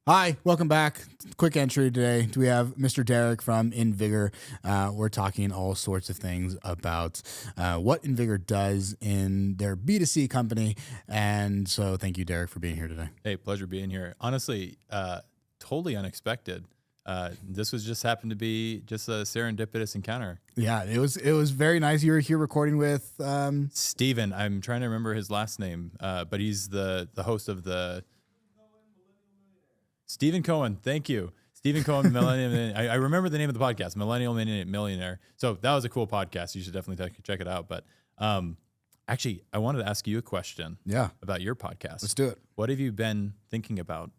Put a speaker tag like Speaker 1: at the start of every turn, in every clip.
Speaker 1: Hi, welcome back. Quick entry today. We have Mr. Derek from InVigor. We're talking all sorts of things about what InVigor does in their B2C company. And so thank you, Derek, for being here today.
Speaker 2: Hey, pleasure being here. Honestly, totally unexpected. This was just happened to be just a serendipitous encounter.
Speaker 1: Yeah, it was very nice. You were here recording with
Speaker 2: Steven. I'm trying to remember his last name, but he's the host of the Stephen Cohen. Thank you. Stephen Cohen, Millennial. I remember the name of the podcast, Millennial Millionaire. So that was a cool podcast. You should definitely check it out. But actually, I wanted to ask you a question about your podcast.
Speaker 1: Let's do it.
Speaker 2: What have you been thinking about?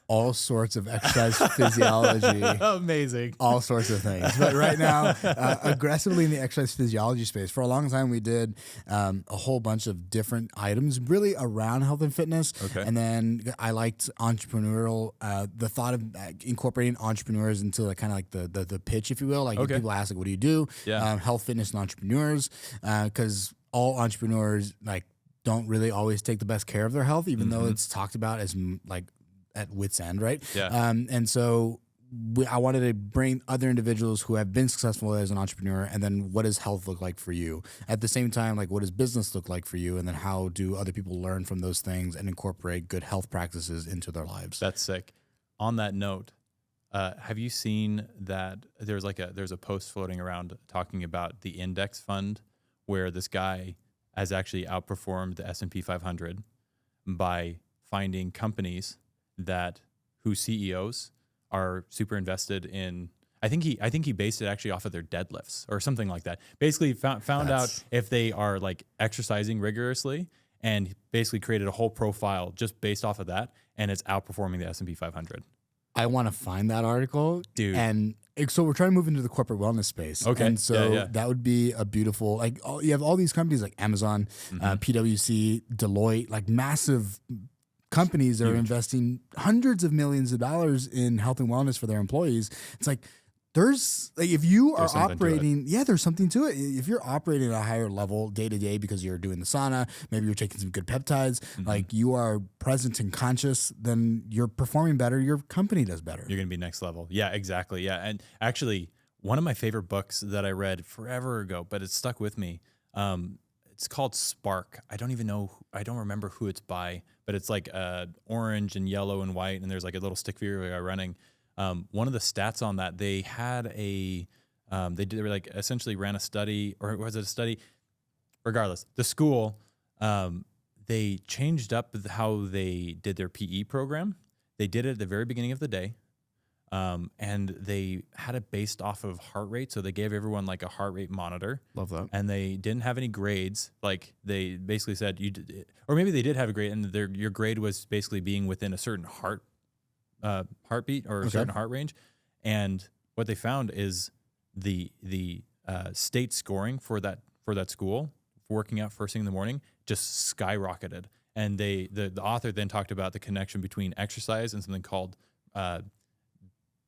Speaker 1: All sorts of exercise physiology.
Speaker 2: Amazing.
Speaker 1: All sorts of things. But right now, aggressively in the exercise physiology space. For a long time, we did a whole bunch of different items really around health and fitness.
Speaker 2: Okay.
Speaker 1: And then I liked entrepreneurial, the thought of incorporating entrepreneurs into like kind of like the pitch, if you will. Like people ask, like, what do you do?
Speaker 2: Yeah.
Speaker 1: Health, fitness, and entrepreneurs. Because all entrepreneurs like don't really always take the best care of their health, even though it's talked about as like at wit's end, right?
Speaker 2: Yeah.
Speaker 1: And so I wanted to bring other individuals who have been successful as an entrepreneur, and then what does health look like for you? At the same time, like what does business look like for you? And then how do other people learn from those things and incorporate good health practices into their lives?
Speaker 2: That's sick. On that note, have you seen that there's a post floating around talking about the index fund where this guy has actually outperformed the S&P 500 by finding companies whose CEOs are super invested in. I think he based it actually off of their deadlifts or something like that. Basically found out if they are like exercising rigorously, and basically created a whole profile just based off of that, and it's outperforming the S&P 500.
Speaker 1: I want to find that article,
Speaker 2: dude.
Speaker 1: And so we're trying to move into the corporate wellness space.
Speaker 2: Okay.
Speaker 1: And so that would be a beautiful, like you have all these companies like Amazon, PwC, Deloitte, like massive companies that are investing hundreds of millions of dollars in health and wellness for their employees. It's like, there's like, if you are operating, there's something to it. If you're operating at a higher level day to day because you're doing the sauna, maybe you're taking some good peptides, like you are present and conscious, then you're performing better. Your company does better.
Speaker 2: You're going to be next level. Yeah, exactly. Yeah. And actually, one of my favorite books that I read forever ago, but it stuck with me. It's called Spark. I don't remember who it's by, but it's like orange and yellow and white, and there's like a little stick figure guy running. One of the stats on that, they had they were like essentially ran a study, or was it a study? Regardless, the school, they changed up how they did their PE program. They did it at the very beginning of the day. And they had it based off of heart rate. So they gave everyone like a heart rate monitor.
Speaker 1: Love that.
Speaker 2: And they didn't have any grades. Like they basically said or maybe they did have a grade, and your grade was basically being within a certain heartbeat or a certain heart range. And what they found is the state scoring for that school for working out first thing in the morning just skyrocketed. And the author then talked about the connection between exercise and something called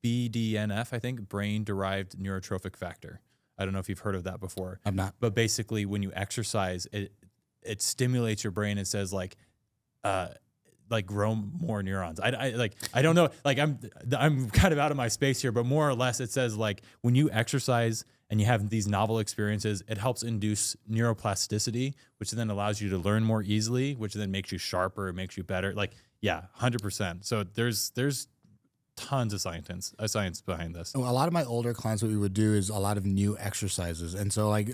Speaker 2: BDNF, I think, brain-derived neurotrophic factor. I don't know if you've heard of that before.
Speaker 1: I'm not.
Speaker 2: But basically, when you exercise, it stimulates your brain and says like grow more neurons. I don't know. Like I'm kind of out of my space here, but more or less, it says like when you exercise and you have these novel experiences, it helps induce neuroplasticity, which then allows you to learn more easily, which then makes you sharper, it makes you better. Like, yeah, 100%. So there's tons of science behind this.
Speaker 1: Well, a lot of my older clients, what we would do is a lot of new exercises. And so like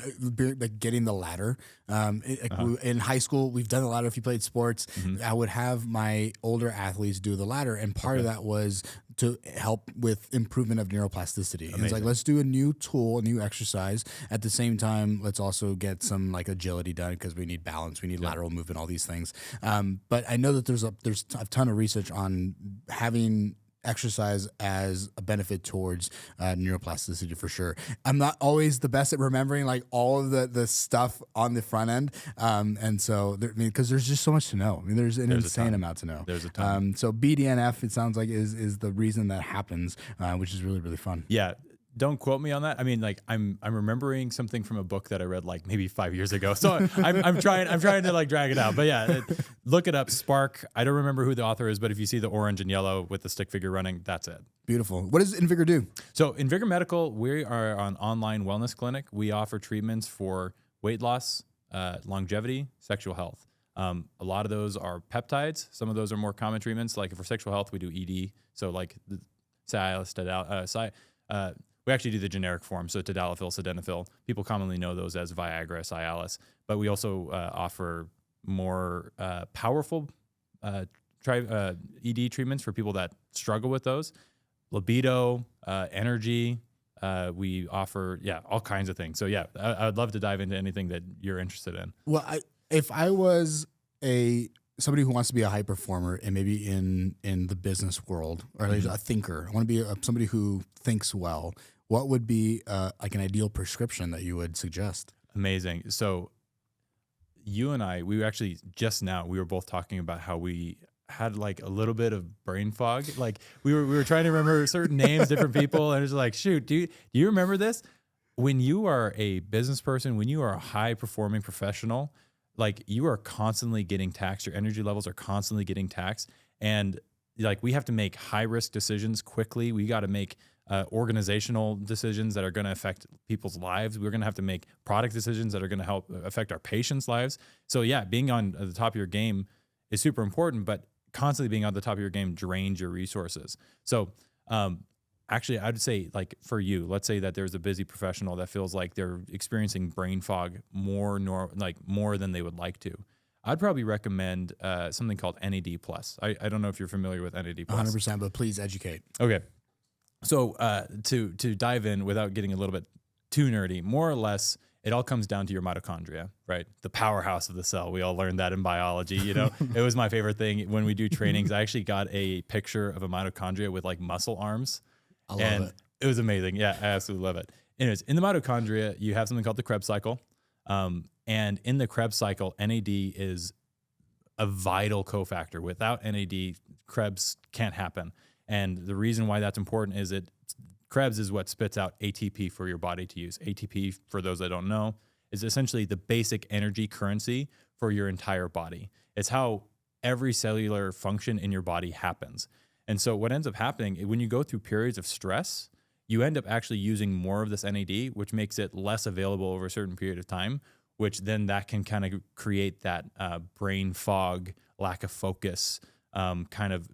Speaker 1: getting the ladder, in high school, we've done a lot if you played sports, I would have my older athletes do the ladder. And part of that was to help with improvement of neuroplasticity. And it's like, let's do a new tool, a new exercise. At the same time, let's also get some like agility done because we need balance, we need lateral movement, all these things. But I know that there's a ton of research on having exercise as a benefit towards neuroplasticity for sure. I'm not always the best at remembering like all of the stuff on the front end. And so, because there's just so much to know. I mean, there's an insane amount to know.
Speaker 2: There's a ton.
Speaker 1: So BDNF, it sounds like is the reason that happens, which is really, really fun.
Speaker 2: Yeah. don't quote me on that. I mean, like I'm remembering something from a book that I read like maybe 5 years ago. So I'm trying to like drag it out. But yeah, look it up. Spark. I don't remember who the author is, but if you see the orange and yellow with the stick figure running, that's it.
Speaker 1: Beautiful. What does InVigor do?
Speaker 2: So InVigor Medical, we are an online wellness clinic. We offer treatments for weight loss, longevity, sexual health. A lot of those are peptides. Some of those are more common treatments. Like for sexual health, we do ED. So like the we actually do the generic form. So tadalafil, sildenafil. People commonly know those as Viagra, Cialis. But we also offer more powerful ED treatments for people that struggle with those. Libido, energy. We offer, all kinds of things. So yeah, I'd love to dive into anything that you're interested in.
Speaker 1: Well, if I was somebody who wants to be a high performer and maybe in the business world, or at least a thinker, I want to be somebody who thinks well, what would be like an ideal prescription that you would suggest?
Speaker 2: Amazing. So you and I, we were both talking about how we had like a little bit of brain fog. Like we were trying to remember certain names, different people. And it's like, shoot, do you remember this? When you are a business person, when you are a high performing professional, like you are constantly getting taxed. Your energy levels are constantly getting taxed. And like we have to make high risk decisions quickly. We got to make organizational decisions that are going to affect people's lives. We're going to have to make product decisions that are going to help affect our patients' lives. So yeah, being on the top of your game is super important, but constantly being on the top of your game drains your resources. So actually, I would say like for you, let's say that there's a busy professional that feels like they're experiencing brain fog more than they would like to. I'd probably recommend something called NAD+. I don't know if you're familiar with NAD+.
Speaker 1: 100%, but please educate.
Speaker 2: Okay. So to dive in without getting a little bit too nerdy, more or less, it all comes down to your mitochondria, right? The powerhouse of the cell. We all learned that in biology. You know, it was my favorite thing when we do trainings. I actually got a picture of a mitochondria with like muscle arms.
Speaker 1: I love it.
Speaker 2: It was amazing. Yeah, I absolutely love it. Anyways, in the mitochondria, you have something called the Krebs cycle. And in the Krebs cycle, NAD is a vital cofactor. Without NAD, Krebs can't happen. And the reason why that's important is Krebs is what spits out ATP for your body to use. ATP, for those that don't know, is essentially the basic energy currency for your entire body. It's how every cellular function in your body happens. And so what ends up happening when you go through periods of stress, you end up actually using more of this NAD, which makes it less available over a certain period of time, which then that can kind of create that brain fog, lack of focus, kind of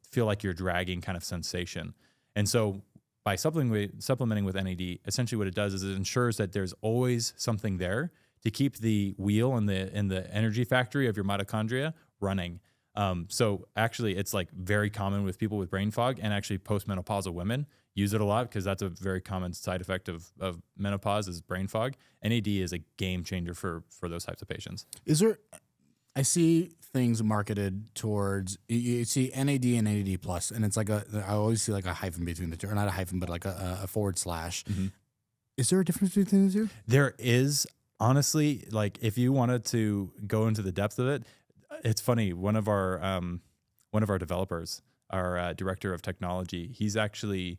Speaker 2: feel like you're dragging kind of sensation. And so by supplementing with NAD, essentially what it does is it ensures that there's always something there to keep the wheel in the energy factory of your mitochondria running. So actually it's like very common with people with brain fog, and actually postmenopausal women use it a lot because that's a very common side effect of menopause is brain fog. NAD is a game changer for those types of patients.
Speaker 1: I see things marketed towards, you see NAD and NAD plus, and it's like I always see like a hyphen between the two, or not a hyphen, but like a forward slash. Mm-hmm. Is there a difference between the two?
Speaker 2: There is, honestly. Like if you wanted to go into the depth of it, it's funny. One of our developers, our director of technology, he's actually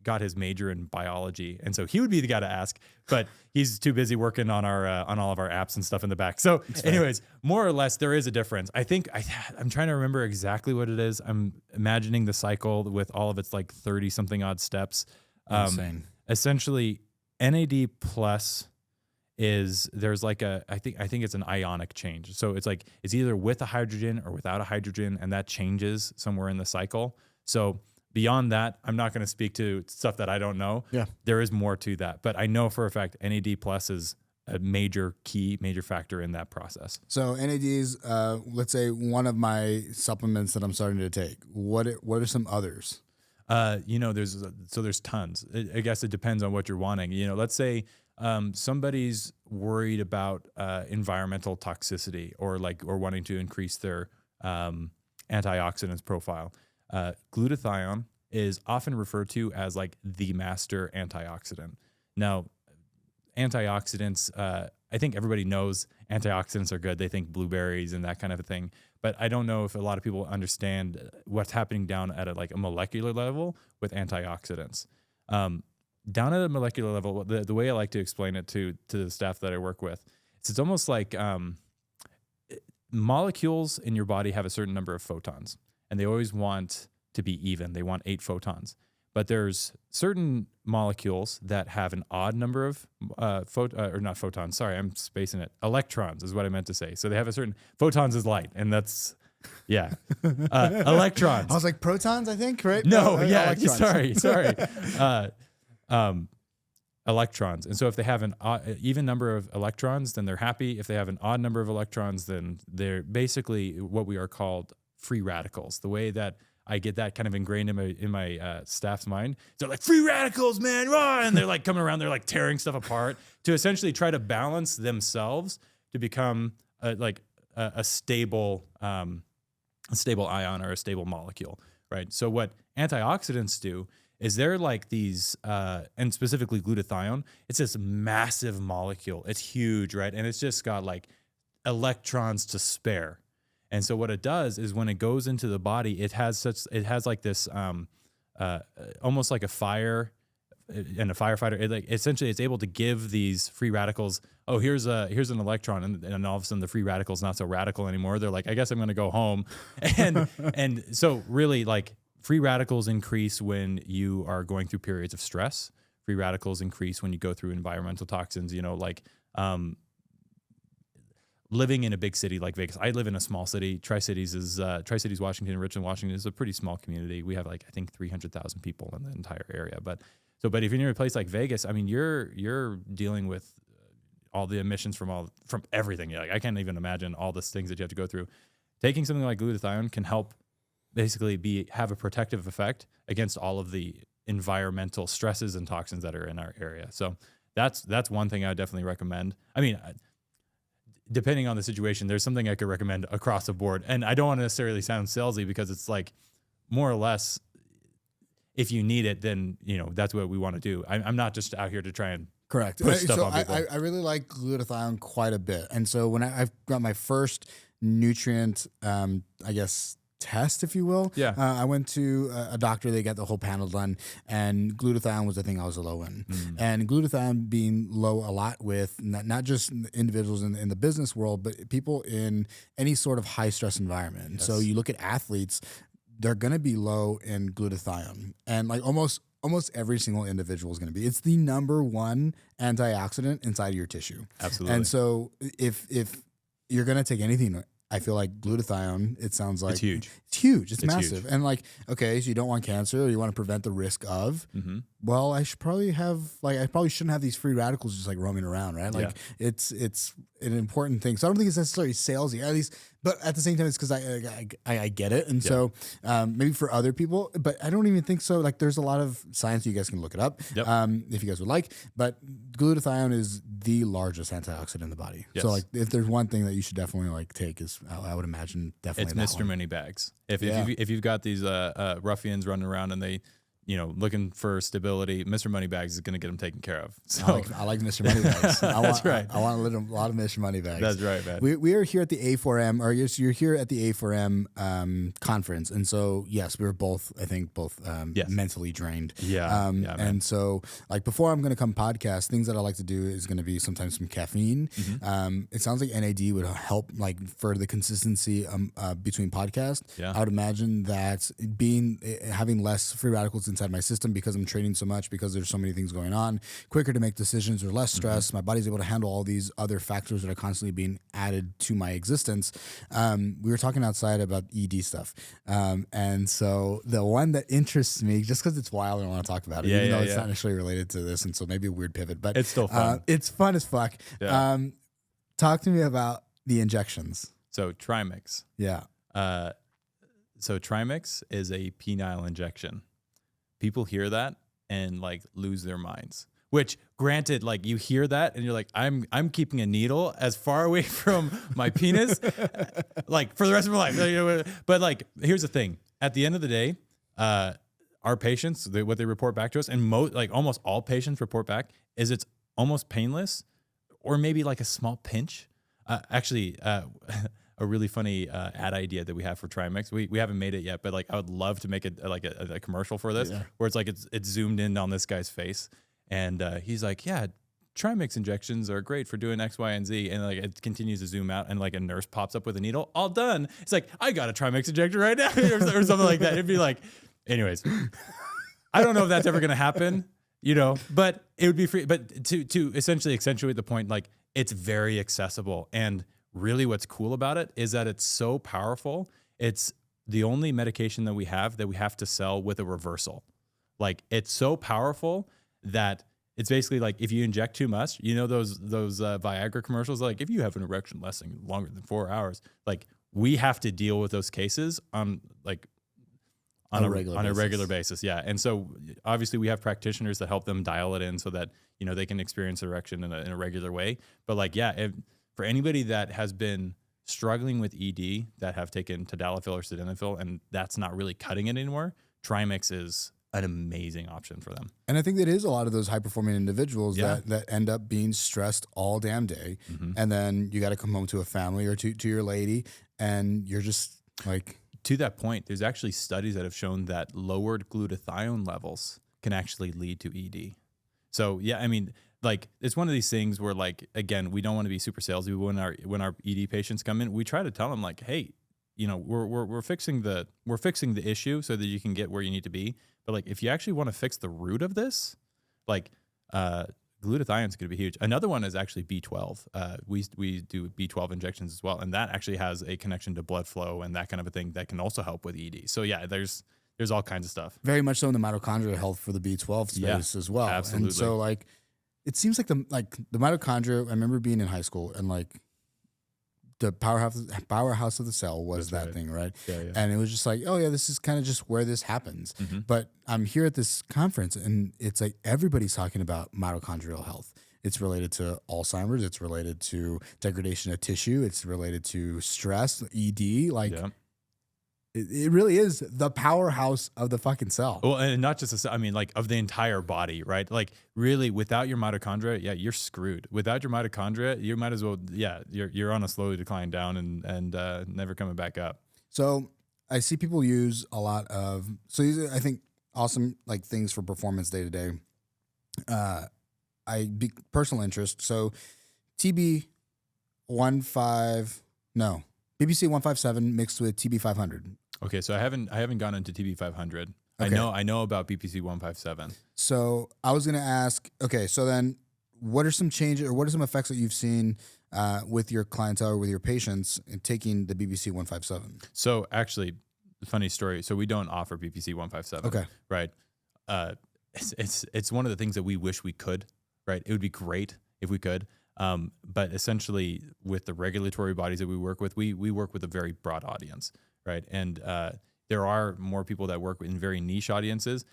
Speaker 2: got his major in biology, and so he would be the guy to ask, but he's too busy working on all of our apps and stuff in the back. So anyways, more or less there is a difference. I think I'm trying to remember exactly what it is. I'm imagining the cycle with all of its like 30 something odd steps.
Speaker 1: Insane.
Speaker 2: Essentially NAD plus there's like I think it's an ionic change. So it's like it's either with a hydrogen or without a hydrogen, and that changes somewhere in the cycle. So beyond that, I'm not going to speak to stuff that I don't know.
Speaker 1: Yeah.
Speaker 2: There is more to that. But I know for a fact NAD plus is a major factor in that process.
Speaker 1: So NAD is, let's say, one of my supplements that I'm starting to take. What are some others?
Speaker 2: There's tons. I guess it depends on what you're wanting. You know, let's say somebody's worried about environmental toxicity or wanting to increase their antioxidants profile. Glutathione is often referred to as like the master antioxidant. Now, antioxidants, I think everybody knows antioxidants are good. They think blueberries and that kind of a thing. but I don't know if a lot of people understand what's happening down at a molecular level with antioxidants. Down at a molecular level, the way I like to explain it to the staff that I work with, it's almost like molecules in your body have a certain number of photons, and they always want to be even. They want 8 photons. But there's certain molecules that have an odd number of not photons. Sorry, I'm spacing it. Electrons is what I meant to say. So they have a certain photons is light, and that's electrons.
Speaker 1: I was like protons, I think, right?
Speaker 2: No, yeah.
Speaker 1: Electrons.
Speaker 2: Sorry. Electrons. And so if they have an even number of electrons, then they're happy. If they have an odd number of electrons, then they're basically what we are called free radicals. The way that I get that kind of ingrained in my staff's mind. They're like, free radicals, man, rah! And they're like coming around, they're like tearing stuff apart to essentially try to balance themselves to become a stable ion or a stable molecule, right? So what antioxidants do is they're like these, and specifically glutathione, it's this massive molecule. It's huge, right? And it's just got like electrons to spare. And so what it does is when it goes into the body, it has like this almost like a fire and a firefighter. Essentially, it's able to give these free radicals. Oh, here's an electron, and all of a sudden the free radical's not so radical anymore. They're like, I guess I'm going to go home, and so really like free radicals increase when you are going through periods of stress. Free radicals increase when you go through environmental toxins. Living in a big city like Vegas, I live in a small city. Tri-Cities, Washington, Richland, Washington is a pretty small community. We have I think 300,000 people in the entire area. But if you're in a place like Vegas, I mean, you're dealing with all the emissions from everything. I can't even imagine all the things that you have to go through. Taking something like glutathione can help basically have a protective effect against all of the environmental stresses and toxins that are in our area. So that's one thing I would definitely recommend. I mean, depending on the situation, there's something I could recommend across the board. And I don't want to necessarily sound salesy because it's like more or less, if you need it, then, that's what we want to do. I'm not just out here to try and
Speaker 1: correct.
Speaker 2: push stuff
Speaker 1: so
Speaker 2: on people.
Speaker 1: I really like glutathione quite a bit. And so when I've got my first nutrient, test, if you will.
Speaker 2: Yeah.
Speaker 1: I went to a doctor, they got the whole panel done, and glutathione was the thing I was low in. And glutathione being low a lot with not just individuals in the business world, but people in any sort of high stress environment. Yes. So you look at athletes, they're going to be low in glutathione, and like almost every single individual is going to be. It's the number one antioxidant inside of your tissue.
Speaker 2: Absolutely.
Speaker 1: And so if you're going to take anything, I feel like glutathione, it sounds like
Speaker 2: it's huge.
Speaker 1: It's huge. It's massive.
Speaker 2: Huge.
Speaker 1: And like, okay, so you don't want cancer, or you want to prevent the risk of. Well, I probably shouldn't have these free radicals just like roaming around, right? Like it's an important thing. So I don't think it's necessarily salesy, at least, but at the same time, it's because I get it. And so maybe for other people, but I don't even think so. Like there's a lot of science, you guys can look it up if you guys would like, but glutathione is the largest antioxidant in the body. Yes. So like if there's one thing that you should definitely like take is, I would imagine definitely
Speaker 2: it's Mr. Moneybags. If you've got these ruffians running around and they, looking for stability, Mr. Moneybags is going to get them taken care of. So
Speaker 1: I like Mr. Moneybags.
Speaker 2: That's right.
Speaker 1: I want a lot of Mr. Moneybags.
Speaker 2: That's right, man.
Speaker 1: We are here at the A4M, or you're here at the A4M conference, and so yes, we were both mentally drained. And so like before I'm going to come podcast, things that I like to do is going to be sometimes some caffeine. It sounds like NAD would help like for the consistency between podcasts. I would imagine that having less free radicals inside my system because I'm training so much, because there's so many things going on, quicker to make decisions, or less stress. My body's able to handle all these other factors that are constantly being added to my existence. We were talking outside about ED stuff. And so the one that interests me, just because it's wild and I want to talk about it, even though it's not necessarily related to this, and so maybe a weird pivot, but
Speaker 2: it's still fun.
Speaker 1: It's fun as fuck. Talk to me about the injections.
Speaker 2: So Trimix.
Speaker 1: Yeah.
Speaker 2: So Trimix is a penile injection. People hear that and like lose their minds. Which, granted, like you hear that and you're like, I'm keeping a needle as far away from my penis, like for the rest of my life. But like, here's the thing: at the end of the day, our patients, what they report back to us, and almost all patients report back, is it's almost painless, or maybe like a small pinch. a really funny ad idea that we have for Trimix. We haven't made it yet, but like I would love to make it like a commercial for this, where it's like it's zoomed in on this guy's face, and he's like, yeah, Trimix injections are great for doing X, Y, and Z, and like it continues to zoom out, and like a nurse pops up with a needle, all done. It's like, I got a Trimix injector right now, or something like that. It'd be like, anyways, I don't know if that's ever gonna happen, but it would be free. But to essentially accentuate the point, like it's very accessible, and really what's cool about it is that it's so powerful. It's the only medication that we have to sell with a reversal. Like it's so powerful that it's basically like if you inject too much, those Viagra commercials, like if you have an erection lasting longer than 4 hours, like we have to deal with those cases on a regular basis. Yeah. And so obviously we have practitioners that help them dial it in so that, they can experience erection in a regular way. But like, yeah, for anybody that has been struggling with ED, that have taken tadalafil or sildenafil, and that's not really cutting it anymore, Trimix is an amazing option for them.
Speaker 1: And I think that is a lot of those high-performing individuals that end up being stressed all damn day. Mm-hmm. And then you got to come home to a family or to your lady, and you're just like...
Speaker 2: To that point, there's actually studies that have shown that lowered glutathione levels can actually lead to ED. So, yeah, I mean, like, it's one of these things where, like, again, we don't want to be super salesy when our ED patients come in. We try to tell them, like, hey, we're fixing the issue so that you can get where you need to be. But like, if you actually want to fix the root of this, like glutathione is going to be huge. Another one is actually B12. We do B12 injections as well, and that actually has a connection to blood flow and that kind of a thing that can also help with ED. So yeah, there's all kinds of stuff.
Speaker 1: Very much so in the mitochondrial health for the B12 space as well.
Speaker 2: Absolutely.
Speaker 1: And so like, it seems like the mitochondria. I remember being in high school and like, the powerhouse of the cell was that thing, right?
Speaker 2: Yeah.
Speaker 1: And it was just like, oh yeah, this is kind of just where this happens. Mm-hmm. But I'm here at this conference, and it's like everybody's talking about mitochondrial health. It's related to Alzheimer's. It's related to degradation of tissue. It's related to stress, ED. Like, it really is the powerhouse of the fucking cell.
Speaker 2: Well, and not just like of the entire body, right? Like really, without your mitochondria, you're screwed. Without your mitochondria, you might as well, you're on a slowly decline down and never coming back up.
Speaker 1: So I see people use a lot of, these are, I think, awesome like things for performance day to day. Personal interest. So BBC 157 mixed with TB 500.
Speaker 2: Okay, so I haven't gone into TB 500. Okay. I know about BPC 157.
Speaker 1: So I was going to ask. Okay, so then what are some changes or what are some effects that you've seen with your clientele or with your patients in taking the BBC 157?
Speaker 2: So actually, funny story. So we don't offer BPC 157.
Speaker 1: Okay,
Speaker 2: right. It's one of the things that we wish we could. Right, it would be great if we could. But essentially, with the regulatory bodies that we work with, we work with a very broad audience, right? And there are more people that work in very niche audiences.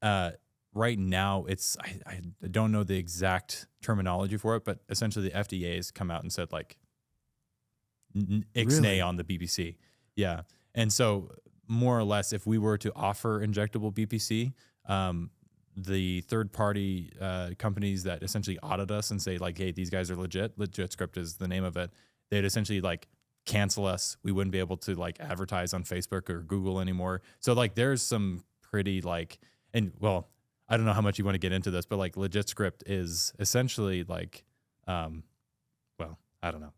Speaker 2: Right now, I don't know the exact terminology for it, but essentially the FDA has come out and said like, ixnay on the BPC. Yeah. And so more or less, if we were to offer injectable BPC, the third-party companies that essentially audit us and say like, hey, these guys are legit script is the name of it, they'd essentially like cancel us. We wouldn't be able to like advertise on Facebook or Google anymore. So like there's some pretty like, and well, I don't know how much you want to get into this, but like legit script is essentially like, well, I don't know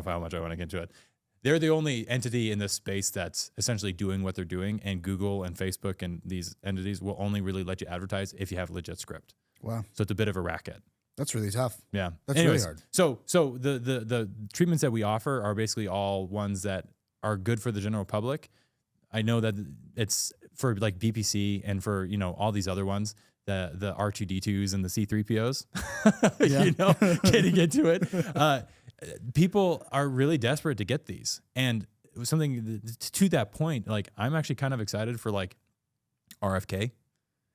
Speaker 2: how much I want to get into it. They're the only entity in this space that's essentially doing what they're doing, and Google and Facebook and these entities will only really let you advertise if you have legit script.
Speaker 1: Wow.
Speaker 2: So it's a bit of a racket.
Speaker 1: That's really tough.
Speaker 2: Yeah.
Speaker 1: That's really hard.
Speaker 2: So the treatments that we offer are basically all ones that are good for the general public. I know that it's for like BPC and for, all these other ones, the R2D2s and the C3POs, getting into it. People are really desperate to get these. And something to that point, like I'm actually kind of excited for like RFK.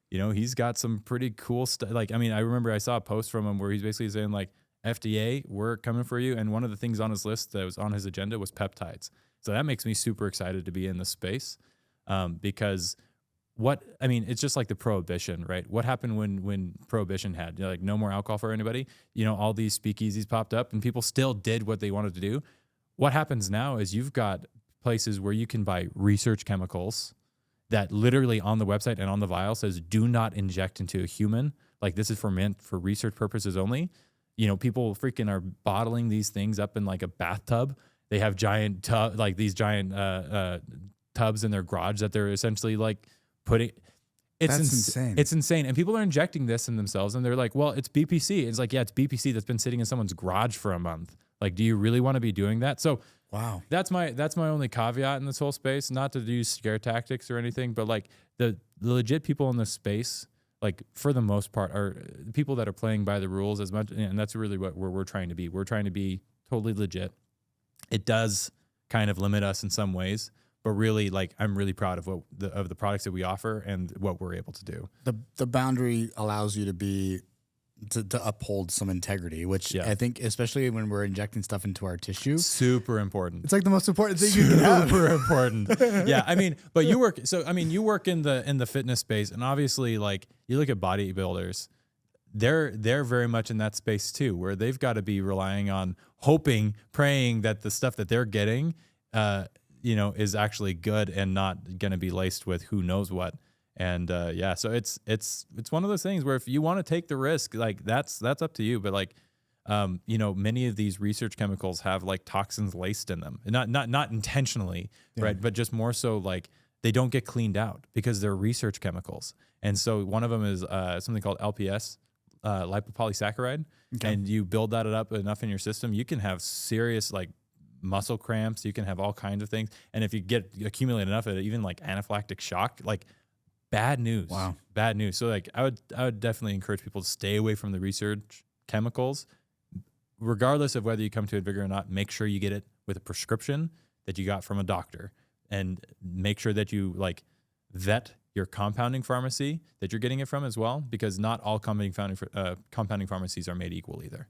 Speaker 2: He's got some pretty cool stuff. Like, I mean, I remember I saw a post from him where he's basically saying like, FDA, we're coming for you. And one of the things on his list that was on his agenda was peptides. So that makes me super excited to be in this space because it's just like the prohibition, right? What happened when prohibition had like no more alcohol for anybody? All these speakeasies popped up and people still did what they wanted to do. what happens now is you've got places where you can buy research chemicals that literally on the website and on the vial says, do not inject into a human. Like this is meant for research purposes only. You know, people freaking are bottling these things up in like a bathtub. They have giant these giant tubs in their garage that they're essentially like putting. That's insane. It's insane. And people are injecting this in themselves and they're like, well, it's BPC. It's like, yeah, it's BPC that's been sitting in someone's garage for a month. Like, do you really want to be doing that? So
Speaker 1: wow,
Speaker 2: that's my only caveat in this whole space, not to use scare tactics or anything, but like the legit people in this space, like for the most part, are people that are playing by the rules as much. And that's really what we're trying to be. We're trying to be totally legit. It does kind of limit us in some ways, but really, like, I'm really proud of the products that we offer and what we're able to do.
Speaker 1: The boundary allows you to uphold some integrity, which I think, especially when we're injecting stuff into our tissue,
Speaker 2: super important.
Speaker 1: It's like the most important thing you can have.
Speaker 2: Super important. Yeah, I mean, but you work in the fitness space, and obviously, like, you look at bodybuilders. They're very much in that space too, where they've got to be relying on hoping, praying that the stuff that they're getting, is actually good and not going to be laced with who knows what. And so it's one of those things where if you want to take the risk, like that's up to you. But like, many of these research chemicals have like toxins laced in them, not intentionally, right? But just more so like they don't get cleaned out because they're research chemicals. And so one of them is something called LPS. Lipopolysaccharide, and you build that up enough in your system, you can have serious like muscle cramps. You can have all kinds of things, and if you accumulate enough of it, even like anaphylactic shock, like bad news.
Speaker 1: Wow,
Speaker 2: bad news. So like I would definitely encourage people to stay away from the research chemicals, regardless of whether you come to InVigor or not. Make sure you get it with a prescription that you got from a doctor, and make sure that you like vet your compounding pharmacy that you're getting it from as well, because not all compounding pharmacies are made equal either.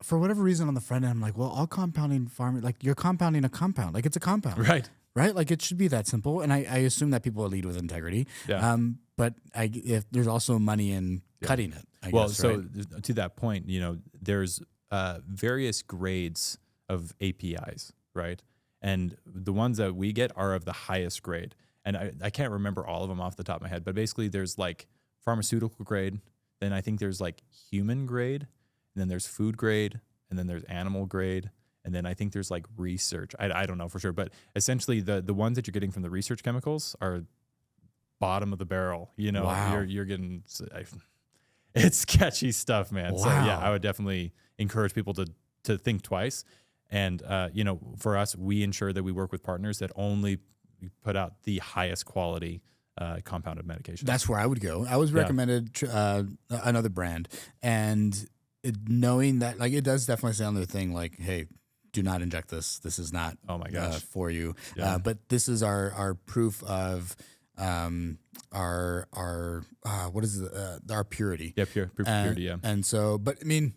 Speaker 1: For whatever reason on the front end, I'm like, well, all compounding like you're compounding a compound, like it's a compound,
Speaker 2: right?
Speaker 1: Like it should be that simple. And I assume that people lead with integrity.
Speaker 2: Yeah.
Speaker 1: But if there's also money in cutting it, I guess,
Speaker 2: so to that point, there's various grades of APIs, right? And the ones that we get are of the highest grade. And I can't remember all of them off the top of my head, but basically there's like pharmaceutical grade, then I think there's like human grade, and then there's food grade, and then there's animal grade, and then I think there's like research. I don't know for sure, but essentially the ones that you're getting from the research chemicals are bottom of the barrel.
Speaker 1: Wow.
Speaker 2: You're getting, it's sketchy stuff, man.
Speaker 1: Wow.
Speaker 2: So yeah, I would definitely encourage people to think twice. And, for us, we ensure that we work with partners that only put out the highest quality compounded medication.
Speaker 1: That's where I would go. I was recommended another brand, and knowing that, like, it does definitely say on their thing, like, hey, do not inject this. This is not for you.
Speaker 2: Yeah.
Speaker 1: But this is our proof of our what is it? Our purity.
Speaker 2: Yeah, purity, yeah.
Speaker 1: And so, but I mean,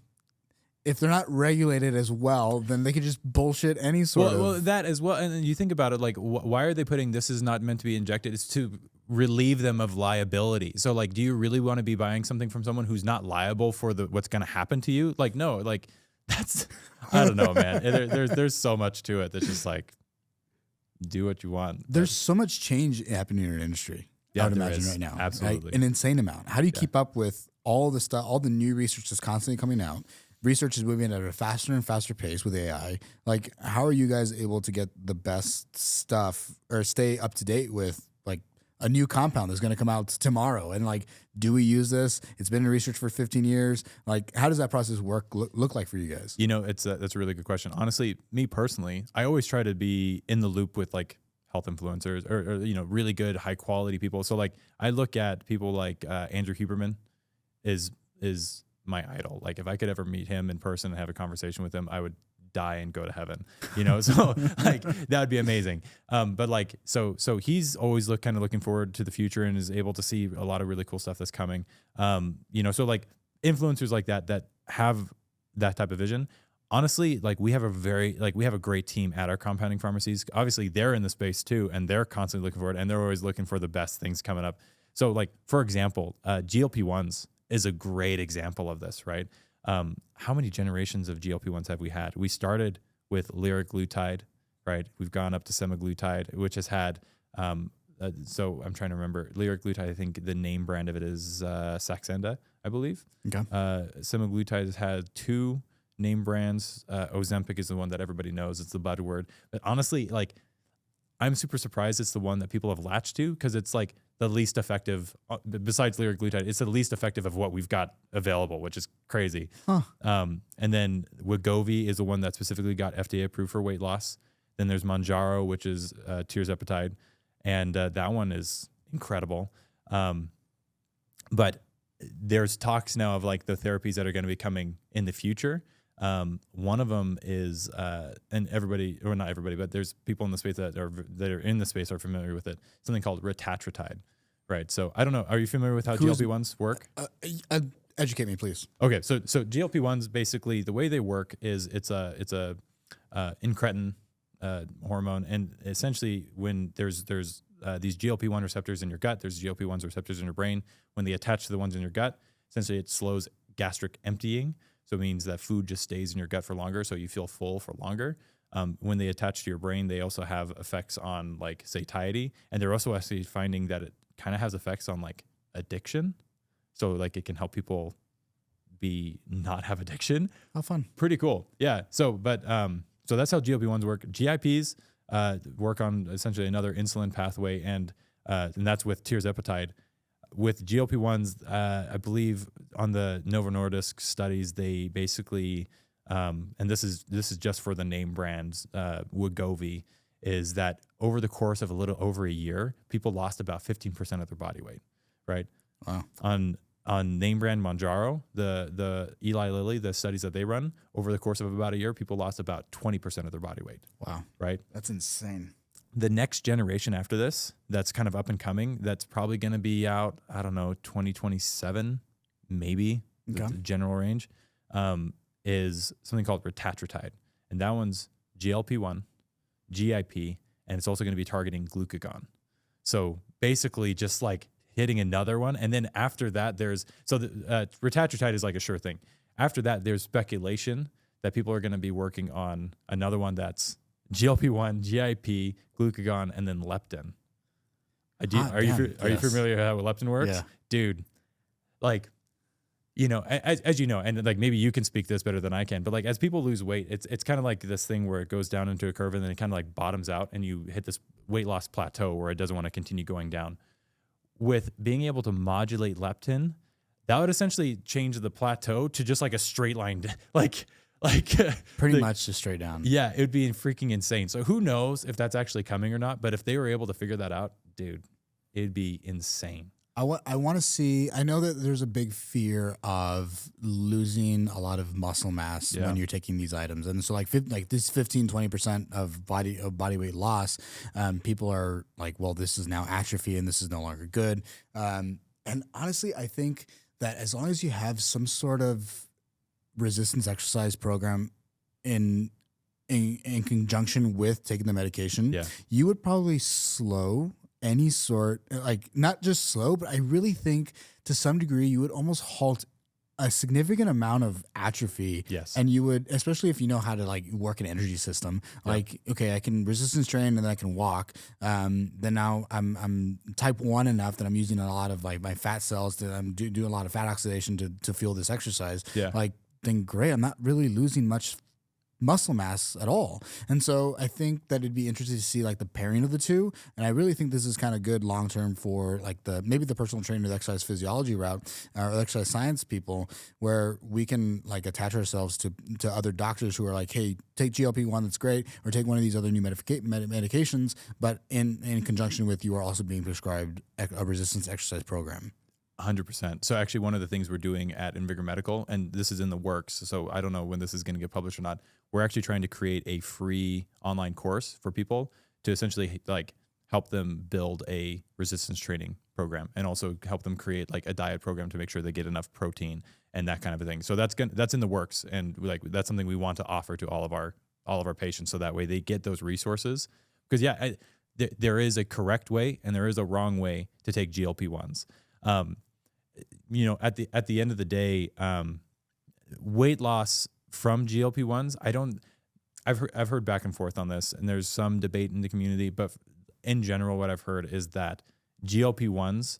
Speaker 1: if they're not regulated as well, then they could just bullshit any sort of.
Speaker 2: Well, that as well. And then you think about it, like, why are they putting this is not meant to be injected? It's to relieve them of liability. So, like, do you really want to be buying something from someone who's not liable for what's going to happen to you? Like, no, like that's, I don't know, man. There's so much to it that's just like, do what you want.
Speaker 1: There's so much change happening in our industry.
Speaker 2: Yeah,
Speaker 1: I would imagine right now.
Speaker 2: Absolutely.
Speaker 1: Like, an insane amount. How do you keep up with all the stuff, all the new research that's constantly coming out? Research is moving at a faster and faster pace with AI. Like, how are you guys able to get the best stuff or stay up to date with, like, a new compound that's going to come out tomorrow? And, like, do we use this? It's been in research for 15 years. Like, how does that process look like for you guys?
Speaker 2: That's a really good question. Honestly, me personally, I always try to be in the loop with, like, health influencers or really good, high quality people. So, like, I look at people like Andrew Huberman is my idol. Like, if I could ever meet him in person and have a conversation with him, I would die and go to heaven, so like that would be amazing. But like, so he's always looking forward to the future and is able to see a lot of really cool stuff that's coming. So like influencers like that have that type of vision. Honestly, like we have a great team at our compounding pharmacies. Obviously they're in the space too, and they're constantly looking forward, and they're always looking for the best things coming up. So like, for example, GLP-1s is a great example of this, right? How many generations of GLP-1s have we had? We started with liraglutide, right? We've gone up to semaglutide, which has had, so I'm trying to remember, liraglutide, I think the name brand of it is Saxenda, I believe.
Speaker 1: Okay.
Speaker 2: Semaglutide has had 2 name brands. Ozempic is the one that everybody knows. It's the buzzword. But honestly, like, I'm super surprised it's the one that people have latched to, because it's like the least effective, besides liraglutide, it's the least effective of what we've got available, which is crazy.
Speaker 1: Huh.
Speaker 2: And then Wegovy is the one that specifically got FDA approved for weight loss. Then there's Mounjaro, which is tirzepatide, and that one is incredible. But there's talks now of like the therapies that are going to be coming in the future. One of them is, and everybody, or not everybody, but there's people in the space that are in the space are familiar with it. Something called retatrutide, right? So I don't know. Are you familiar with how GLP-1s work?
Speaker 1: Educate me, please.
Speaker 2: Okay, so GLP-1s, basically the way they work is it's a incretin hormone, and essentially when there's these GLP-1 receptors in your gut, there's GLP-1 receptors in your brain. When they attach to the ones in your gut, essentially it slows gastric emptying. So it means that food just stays in your gut for longer, so you feel full for longer. When they attach to your brain, they also have effects on like satiety, and they're also actually finding that it kind of has effects on like addiction. So like it can help people not have addiction.
Speaker 1: How fun.
Speaker 2: Pretty cool. Yeah. So that's how GLP-1s work. GIPs work on essentially another insulin pathway, and that's with tirzepatide. With GLP-1s, I believe on the Novo Nordisk studies, they basically, and this is just for the name brands, Wegovy, is that over the course of a little over a year, people lost about 15% of their body weight, right?
Speaker 1: Wow.
Speaker 2: On name brand Mounjaro, the Eli Lilly, the studies that they run, over the course of about a year, people lost about 20% of their body weight.
Speaker 1: Wow.
Speaker 2: Right?
Speaker 1: That's insane.
Speaker 2: The next generation after this, that's kind of up and coming, that's probably going to be out, I don't know, 2027, maybe,
Speaker 1: Okay.
Speaker 2: the general range, is something called retatrutide. And that one's GLP-1, GIP, and it's also going to be targeting glucagon. So basically just like hitting another one. And then after that, retatrutide is like a sure thing. After that, there's speculation that people are going to be working on another one that's GLP-1, GIP, glucagon, and then leptin. Are you familiar with how leptin works?
Speaker 1: Yeah.
Speaker 2: Dude, like, you know, as you know, and like maybe you can speak this better than I can, but like as people lose weight, it's kind of like this thing where it goes down into a curve and then it kind of like bottoms out and you hit this weight loss plateau where it doesn't want to continue going down. With being able to modulate leptin, that would essentially change the plateau to just like a straight line, like
Speaker 1: Pretty much just straight down.
Speaker 2: Yeah, it would be freaking insane. So who knows if that's actually coming or not, but if they were able to figure that out, dude, it'd be insane.
Speaker 1: I want to see, I know that there's a big fear of losing a lot of muscle mass when you're taking these items. And so like this 15-20% of body weight loss, people are like, well, this is now atrophy and this is no longer good. And honestly, I think that as long as you have some sort of resistance exercise program in conjunction with taking the medication, you would probably slow any sort, like not just slow, but I really think to some degree you would almost halt a significant amount of atrophy.
Speaker 2: Yes.
Speaker 1: And you would, especially if you know how to like work an energy system, like, okay, I can resistance train and then I can walk. Then now I'm type 1 enough that I'm using a lot of like my fat cells to do a lot of fat oxidation to fuel this exercise.
Speaker 2: Yeah.
Speaker 1: Like, then great. I'm not really losing much muscle mass at all. And so I think that it'd be interesting to see like the pairing of the two. And I really think this is kind of good long-term for like maybe the personal trainer, the exercise physiology route or exercise science people, where we can like attach ourselves to other doctors who are like, hey, take GLP-1, that's great. Or take one of these other new medications, but in conjunction with you are also being prescribed a resistance exercise program.
Speaker 2: 100%. So actually one of the things we're doing at InVigor Medical, and this is in the works, so I don't know when this is going to get published or not, we're actually trying to create a free online course for people to essentially like help them build a resistance training program and also help them create like a diet program to make sure they get enough protein and that kind of a thing. So that's in the works, and like that's something we want to offer to all of our patients, so that way they get those resources. Because there is a correct way and there is a wrong way to take GLP-1s. You know, at the end of the day, weight loss from GLP-1s, I've heard back and forth on this, and there's some debate in the community, but in general, what I've heard is that GLP-1s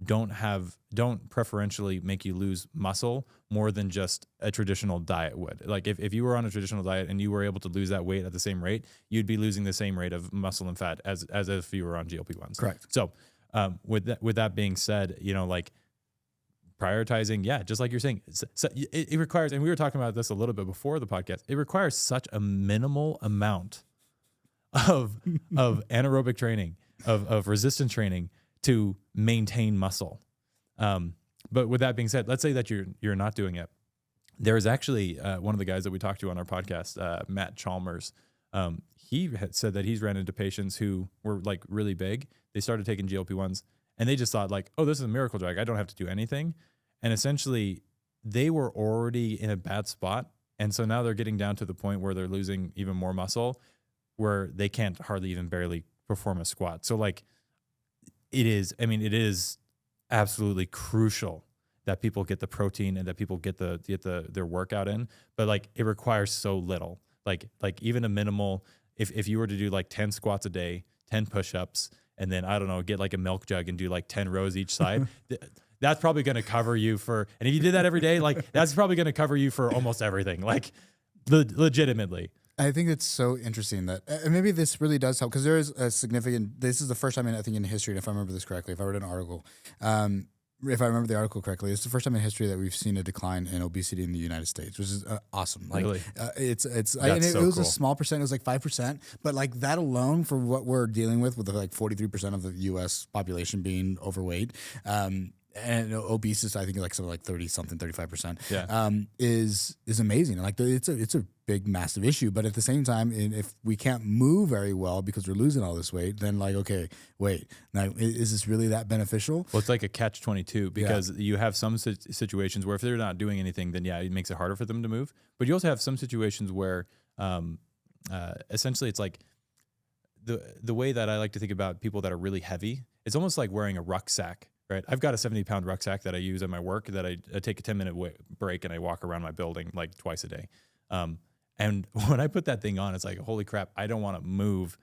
Speaker 2: don't preferentially make you lose muscle more than just a traditional diet would. Like if you were on a traditional diet and you were able to lose that weight at the same rate, you'd be losing the same rate of muscle and fat as if you were on GLP-1s.
Speaker 1: Correct.
Speaker 2: So with that being said, like prioritizing, just like you're saying, so it requires, and we were talking about this a little bit before the podcast, it requires such a minimal amount of anaerobic training, of resistance training to maintain muscle. But with that being said, let's say that you're not doing it. There's actually one of the guys that we talked to on our podcast, Matt Chalmers. He had said that he's ran into patients who were like really big. They started taking GLP-1s and they just thought like, oh, this is a miracle drug. I don't have to do anything. And essentially they were already in a bad spot. And so now they're getting down to the point where they're losing even more muscle, where they can't hardly even barely perform a squat. So like it is absolutely crucial that people get the protein and that people get their workout in, but like it requires so little, like even a minimal, if you were to do like 10 squats a day, 10 push-ups, and then I don't know, get like a milk jug and do like 10 rows each side, that's probably going to cover you for, and if you did that every day, like that's probably going to cover you for almost everything, like legitimately.
Speaker 1: I think it's so interesting that, and maybe this really does help, because there is a significant, this is the first time I think in history, and if I remember this correctly, if I read an article, if I remember the article correctly, it's the first time in history that we've seen a decline in obesity in the United States, which is awesome. Like, really? It was cool. A small percent. It was like 5%, but like that alone for what we're dealing with like 43% of the U.S. population being overweight, and obese is, I think, like something like 30-something, 35%, is amazing. Like it's a big, massive issue. But at the same time, if we can't move very well because we're losing all this weight, then like, okay, wait, now is this really that beneficial?
Speaker 2: Well, it's like a catch-22, because you have some situations where if they're not doing anything, then it makes it harder for them to move. But you also have some situations where essentially it's like the way that I like to think about people that are really heavy, it's almost like wearing a rucksack. Right, I've got a 70-pound rucksack that I use at my work that I take a 10-minute break and I walk around my building like twice a day. And when I put that thing on, it's like, holy crap, I don't want to move.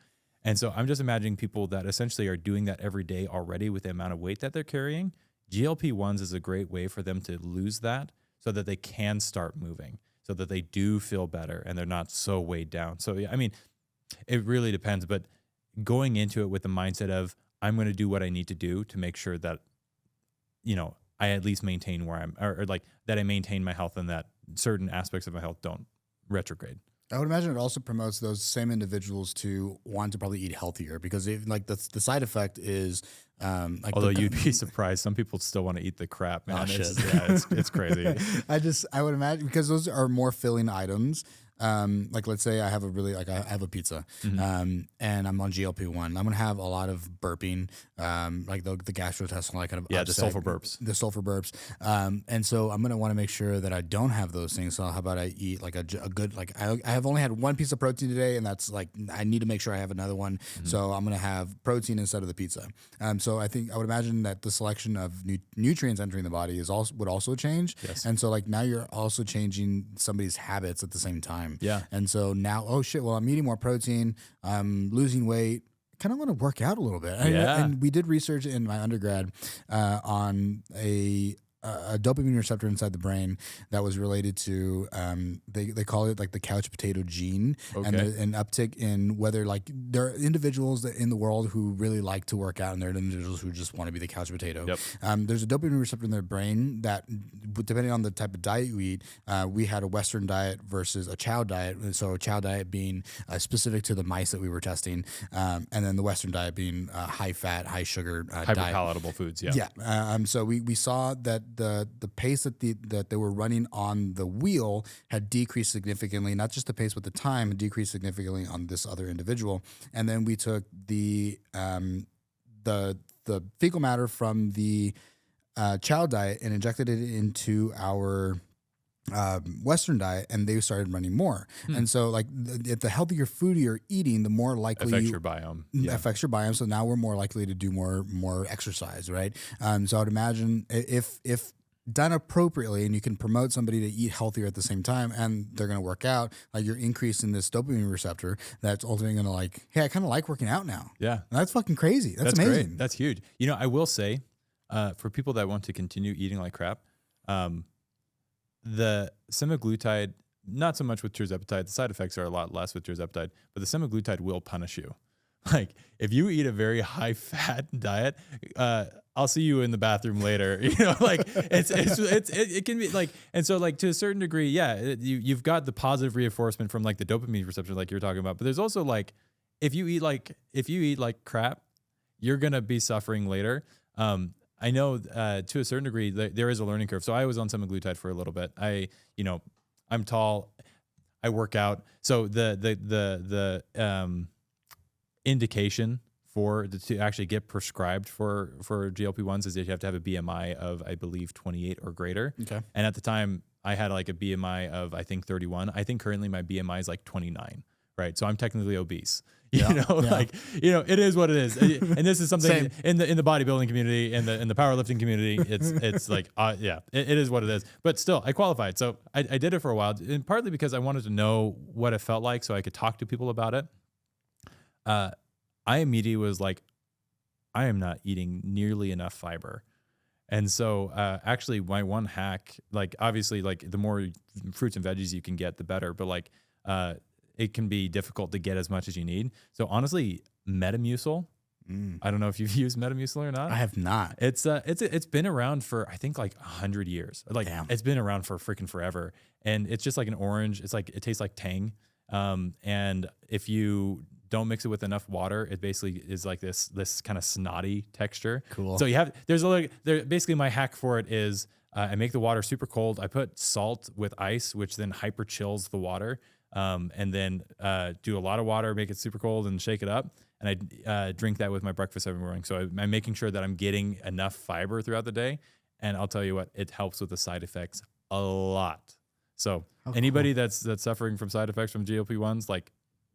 Speaker 2: And so I'm just imagining people that essentially are doing that every day already with the amount of weight that they're carrying. GLP-1s is a great way for them to lose that so that they can start moving, so that they do feel better and they're not so weighed down. So, yeah, I mean, it really depends. But going into it with the mindset of, I'm going to do what I need to do to make sure that I at least maintain where I'm, or like that I maintain my health and that certain aspects of my health don't retrograde.
Speaker 1: I would imagine it also promotes those same individuals to want to probably eat healthier, because the side effect is,
Speaker 2: although you'd be surprised, some people still want to eat the crap, man. It's crazy.
Speaker 1: I would imagine, because those are more filling items. Like let's say I have I have a pizza, and I'm on GLP-1. I'm gonna have a lot of burping, like the gastrointestinal kind of
Speaker 2: the sulfur burps.
Speaker 1: And so I'm gonna want to make sure that I don't have those things. So how about I eat like a good, like I have only had one piece of protein today, and that's like I need to make sure I have another one. Mm-hmm. So I'm gonna have protein instead of the pizza. So I would imagine that the selection of nutrients entering the body would also change. Yes. And so like now you're also changing somebody's habits at the same time.
Speaker 2: Yeah.
Speaker 1: And so now, oh shit, well, I'm eating more protein, I'm losing weight, kind of want to work out a little bit. And we did research in my undergrad on a dopamine receptor inside the brain that was related to, they call it like the couch potato gene, and an uptick in whether like there are individuals in the world who really like to work out, and there are individuals who just want to be the couch potato. Yep. There's a dopamine receptor in their brain that, depending on the type of diet you eat, we had a Western diet versus a chow diet. So a chow diet being specific to the mice that we were testing, and then the Western diet being high fat, high sugar,
Speaker 2: hyper-palatable foods. Yeah.
Speaker 1: Yeah. So we saw that the pace that they were running on the wheel had decreased significantly. Not just the pace, but the time had decreased significantly on this other individual. And then we took the fecal matter from the chow diet and injected it into our Western diet, and they started running more. And so like the healthier food you're eating, the more likely
Speaker 2: affects your biome.
Speaker 1: Affects your biome. So now we're more likely to do more exercise, right? So I would imagine if done appropriately, and you can promote somebody to eat healthier at the same time, and they're going to work out, like you're increasing this dopamine receptor that's ultimately going to like, hey, I kind of like working out now.
Speaker 2: Yeah.
Speaker 1: And that's fucking crazy. That's amazing.
Speaker 2: Great. That's huge. You know, I will say, for people that want to continue eating like crap, the semaglutide, not so much with tirzepatide, the side effects are a lot less with tirzepatide, but the semaglutide will punish you. Like if you eat a very high fat diet, I'll see you in the bathroom later. You know, like it can be like, and so like to a certain degree, yeah, you've got the positive reinforcement from like the dopamine receptor, like you're talking about. But there's also like, if you eat like crap, you're gonna be suffering later. I know to a certain degree there is a learning curve. So I was on semaglutide for a little bit. I'm tall, I work out. So the indication to actually get prescribed for GLP-1s is that you have to have a BMI of, I believe, 28 or greater. Okay. And at the time I had like a BMI of, I think 31. I think currently my BMI is like 29. Right. So I'm technically obese. Like, it is what it is. And this is something in the bodybuilding community, in the powerlifting community, it's like, it is what it is. But still, I qualified. So I did it for a while, and partly because I wanted to know what it felt like so I could talk to people about it. I immediately was like, I am not eating nearly enough fiber. And so actually my one hack, like obviously like the more fruits and veggies you can get, the better. But like it can be difficult to get as much as you need. So honestly, Metamucil, I don't know if you've used Metamucil or not.
Speaker 1: I have not.
Speaker 2: It's been around for, I think, like 100 years. Like It's been around for freaking forever. And it's just like an orange. It's like, it tastes like Tang. And if you don't mix it with enough water, it basically is like this kind of snotty texture. Cool. So basically my hack for it is I make the water super cold. I put salt with ice, which then hyper chills the water. And then do a lot of water, make it super cold and shake it up. And I drink that with my breakfast every morning. So I'm making sure that I'm getting enough fiber throughout the day. And I'll tell you what, it helps with the side effects a lot. So anybody that's suffering from side effects from GLP-1s, like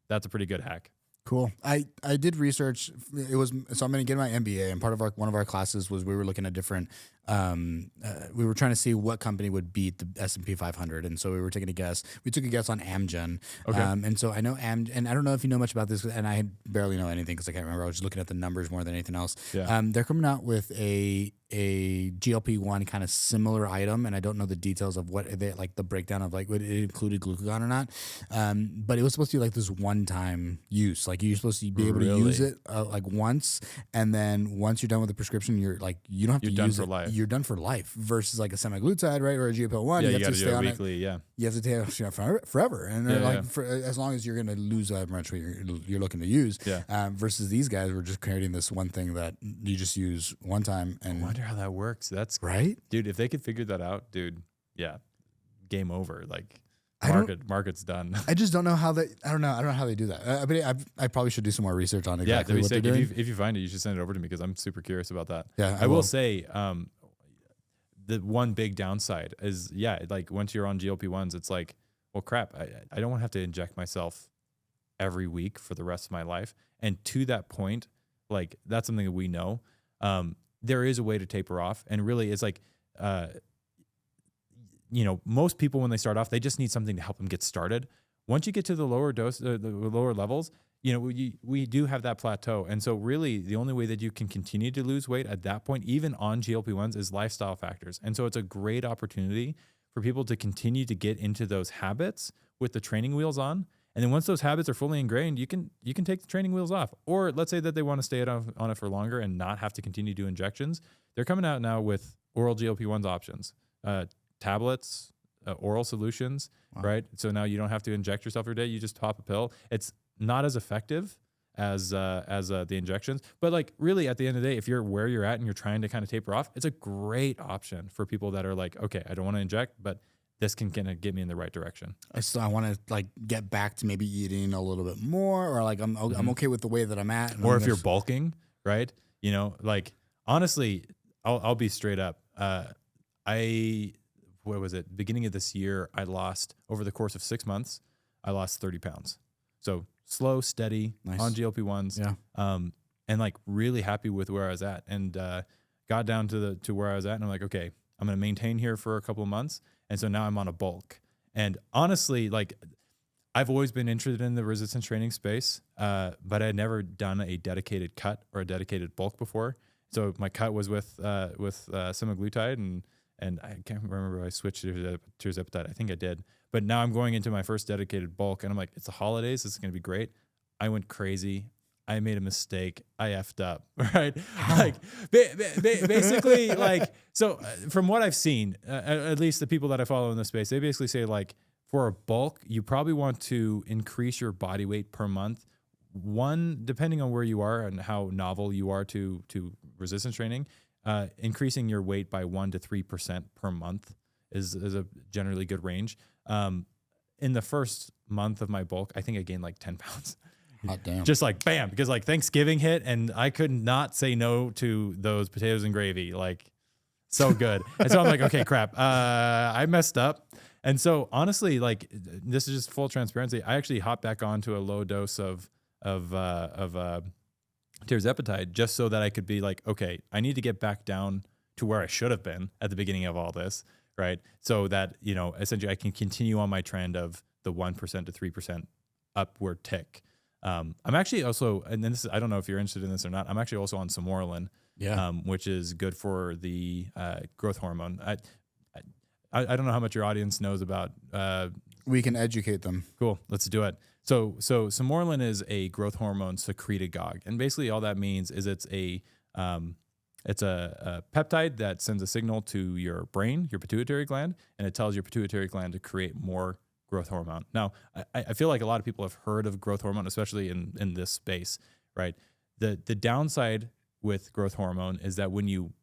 Speaker 2: that's a pretty good hack.
Speaker 1: Cool. I did research. So I'm going to get my MBA, and part of one of our classes was we were looking at different. We were trying to see what company would beat the S&P 500, and so we were taking a guess. We took a guess on Amgen. Okay. And so I know and I don't know if you know much about this, and I barely know anything because I can't remember. I was just looking at the numbers more than anything else. Yeah. They're coming out with a GLP-1 kind of similar item, and I don't know the details of what they like the breakdown of like what it included glucagon or not. But it was supposed to be like this one-time use. Like you're supposed to be able to use it like once, and then once you're done with the prescription, you're like you don't have to use it. Life. You're done for life. Versus like a semaglutide, right, or a GLP-1.
Speaker 2: Yeah, you have to stay on weekly. Yeah,
Speaker 1: you have to stay on forever, and as long as you're going to lose that much weight you're looking to use. Yeah. Versus these guys were just creating this one thing that you just use one time. And
Speaker 2: I wonder how that works. That's
Speaker 1: right,
Speaker 2: dude. If they could figure that out, dude, yeah, game over. Like. Market's done.
Speaker 1: I just don't know how they. I don't know how they do that. But I probably should do some more research on exactly what they're doing.
Speaker 2: If you find it, you should send it over to me because I'm super curious about that.
Speaker 1: Yeah,
Speaker 2: I will say, the one big downside is like once you're on GLP-1s, it's like, well, crap. I don't want to have to inject myself every week for the rest of my life. And to that point, like that's something that we know. There is a way to taper off, and really, it's like. Most people when they start off, they just need something to help them get started. Once you get to the lower dose, the lower levels, we do have that plateau. And so really the only way that you can continue to lose weight at that point, even on GLP-1s, is lifestyle factors. And so it's a great opportunity for people to continue to get into those habits with the training wheels on. And then once those habits are fully ingrained, you can take the training wheels off. Or let's say that they want to stay on it for longer and not have to continue to do injections. They're coming out now with oral GLP-1s options. Tablets, oral solutions, right? So now you don't have to inject yourself every day. You just pop a pill. It's not as effective as the injections, but like really at the end of the day, if you're where you're at and you're trying to kind of taper off, it's a great option for people that are like, okay, I don't want to inject, but this can kind of get me in the right direction.
Speaker 1: So I want to like get back to maybe eating a little bit more, or like I'm okay with the way that I'm at.
Speaker 2: Or if you're bulking, right? Like honestly, I'll be straight up. What was it? Beginning of this year, I lost, over the course of 6 months, I lost 30 pounds. So slow, steady, nice. On GLP-1s. Yeah. And like really happy with where I was at, and got down to where I was at, and I'm like, okay, I'm going to maintain here for a couple of months. And so now I'm on a bulk. And honestly, like I've always been interested in the resistance training space, but I had never done a dedicated cut or a dedicated bulk before. So my cut was with Semaglutide, and I can't remember if I switched to tirzepatide. I think I did. But now I'm going into my first dedicated bulk, and I'm like, it's the holidays. This is going to be great. I went crazy. I made a mistake. I effed up, right? Like basically, like, so from what I've seen, at least the people that I follow in this space, they basically say like for a bulk, you probably want to increase your body weight per month. One, depending on where you are and how novel you are to resistance training, increasing your weight by 1 to 3% per month is a generally good range. In the first month of my bulk, I think I gained like 10 pounds.
Speaker 1: Hot damn.
Speaker 2: Just like bam, because like Thanksgiving hit and I could not say no to those potatoes and gravy. Like so good. And so I'm like, okay, crap. I messed up. And so honestly, like this is just full transparency. I actually hopped back onto a low dose of tirzepatide just so that I could be like, okay, I need to get back down to where I should have been at the beginning of all this, right? So that, you know, essentially I can continue on my trend of the 1% to 3% upward tick. I'm actually also, and then this is, I don't know if you're interested in this or not, I'm actually also on Semorolin, which is good for the growth hormone. I don't know how much your audience knows about.
Speaker 1: We can educate them.
Speaker 2: Cool, let's do it. So Semorolin is a growth hormone secretagogue, and basically all that means is it's a peptide that sends a signal to your brain, your pituitary gland, and it tells your pituitary gland to create more growth hormone. Now, I feel like a lot of people have heard of growth hormone, especially in this space, right? The downside with growth hormone is that when you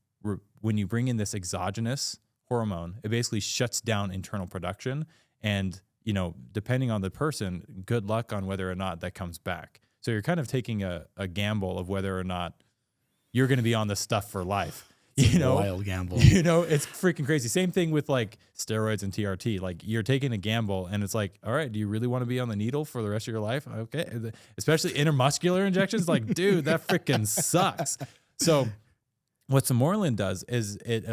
Speaker 2: bring in this exogenous hormone, it basically shuts down internal production, and you know, depending on the person, good luck on whether or not that comes back. So you're kind of taking a gamble of whether or not you're going to be on this stuff for life. You know,
Speaker 1: wild gamble.
Speaker 2: You know, it's freaking crazy. Same thing with like steroids and TRT. Like you're taking a gamble, and it's like, all right, do you really want to be on the needle for the rest of your life? Okay, especially intramuscular injections. Like, dude, that freaking sucks. So, what Semorolin does is it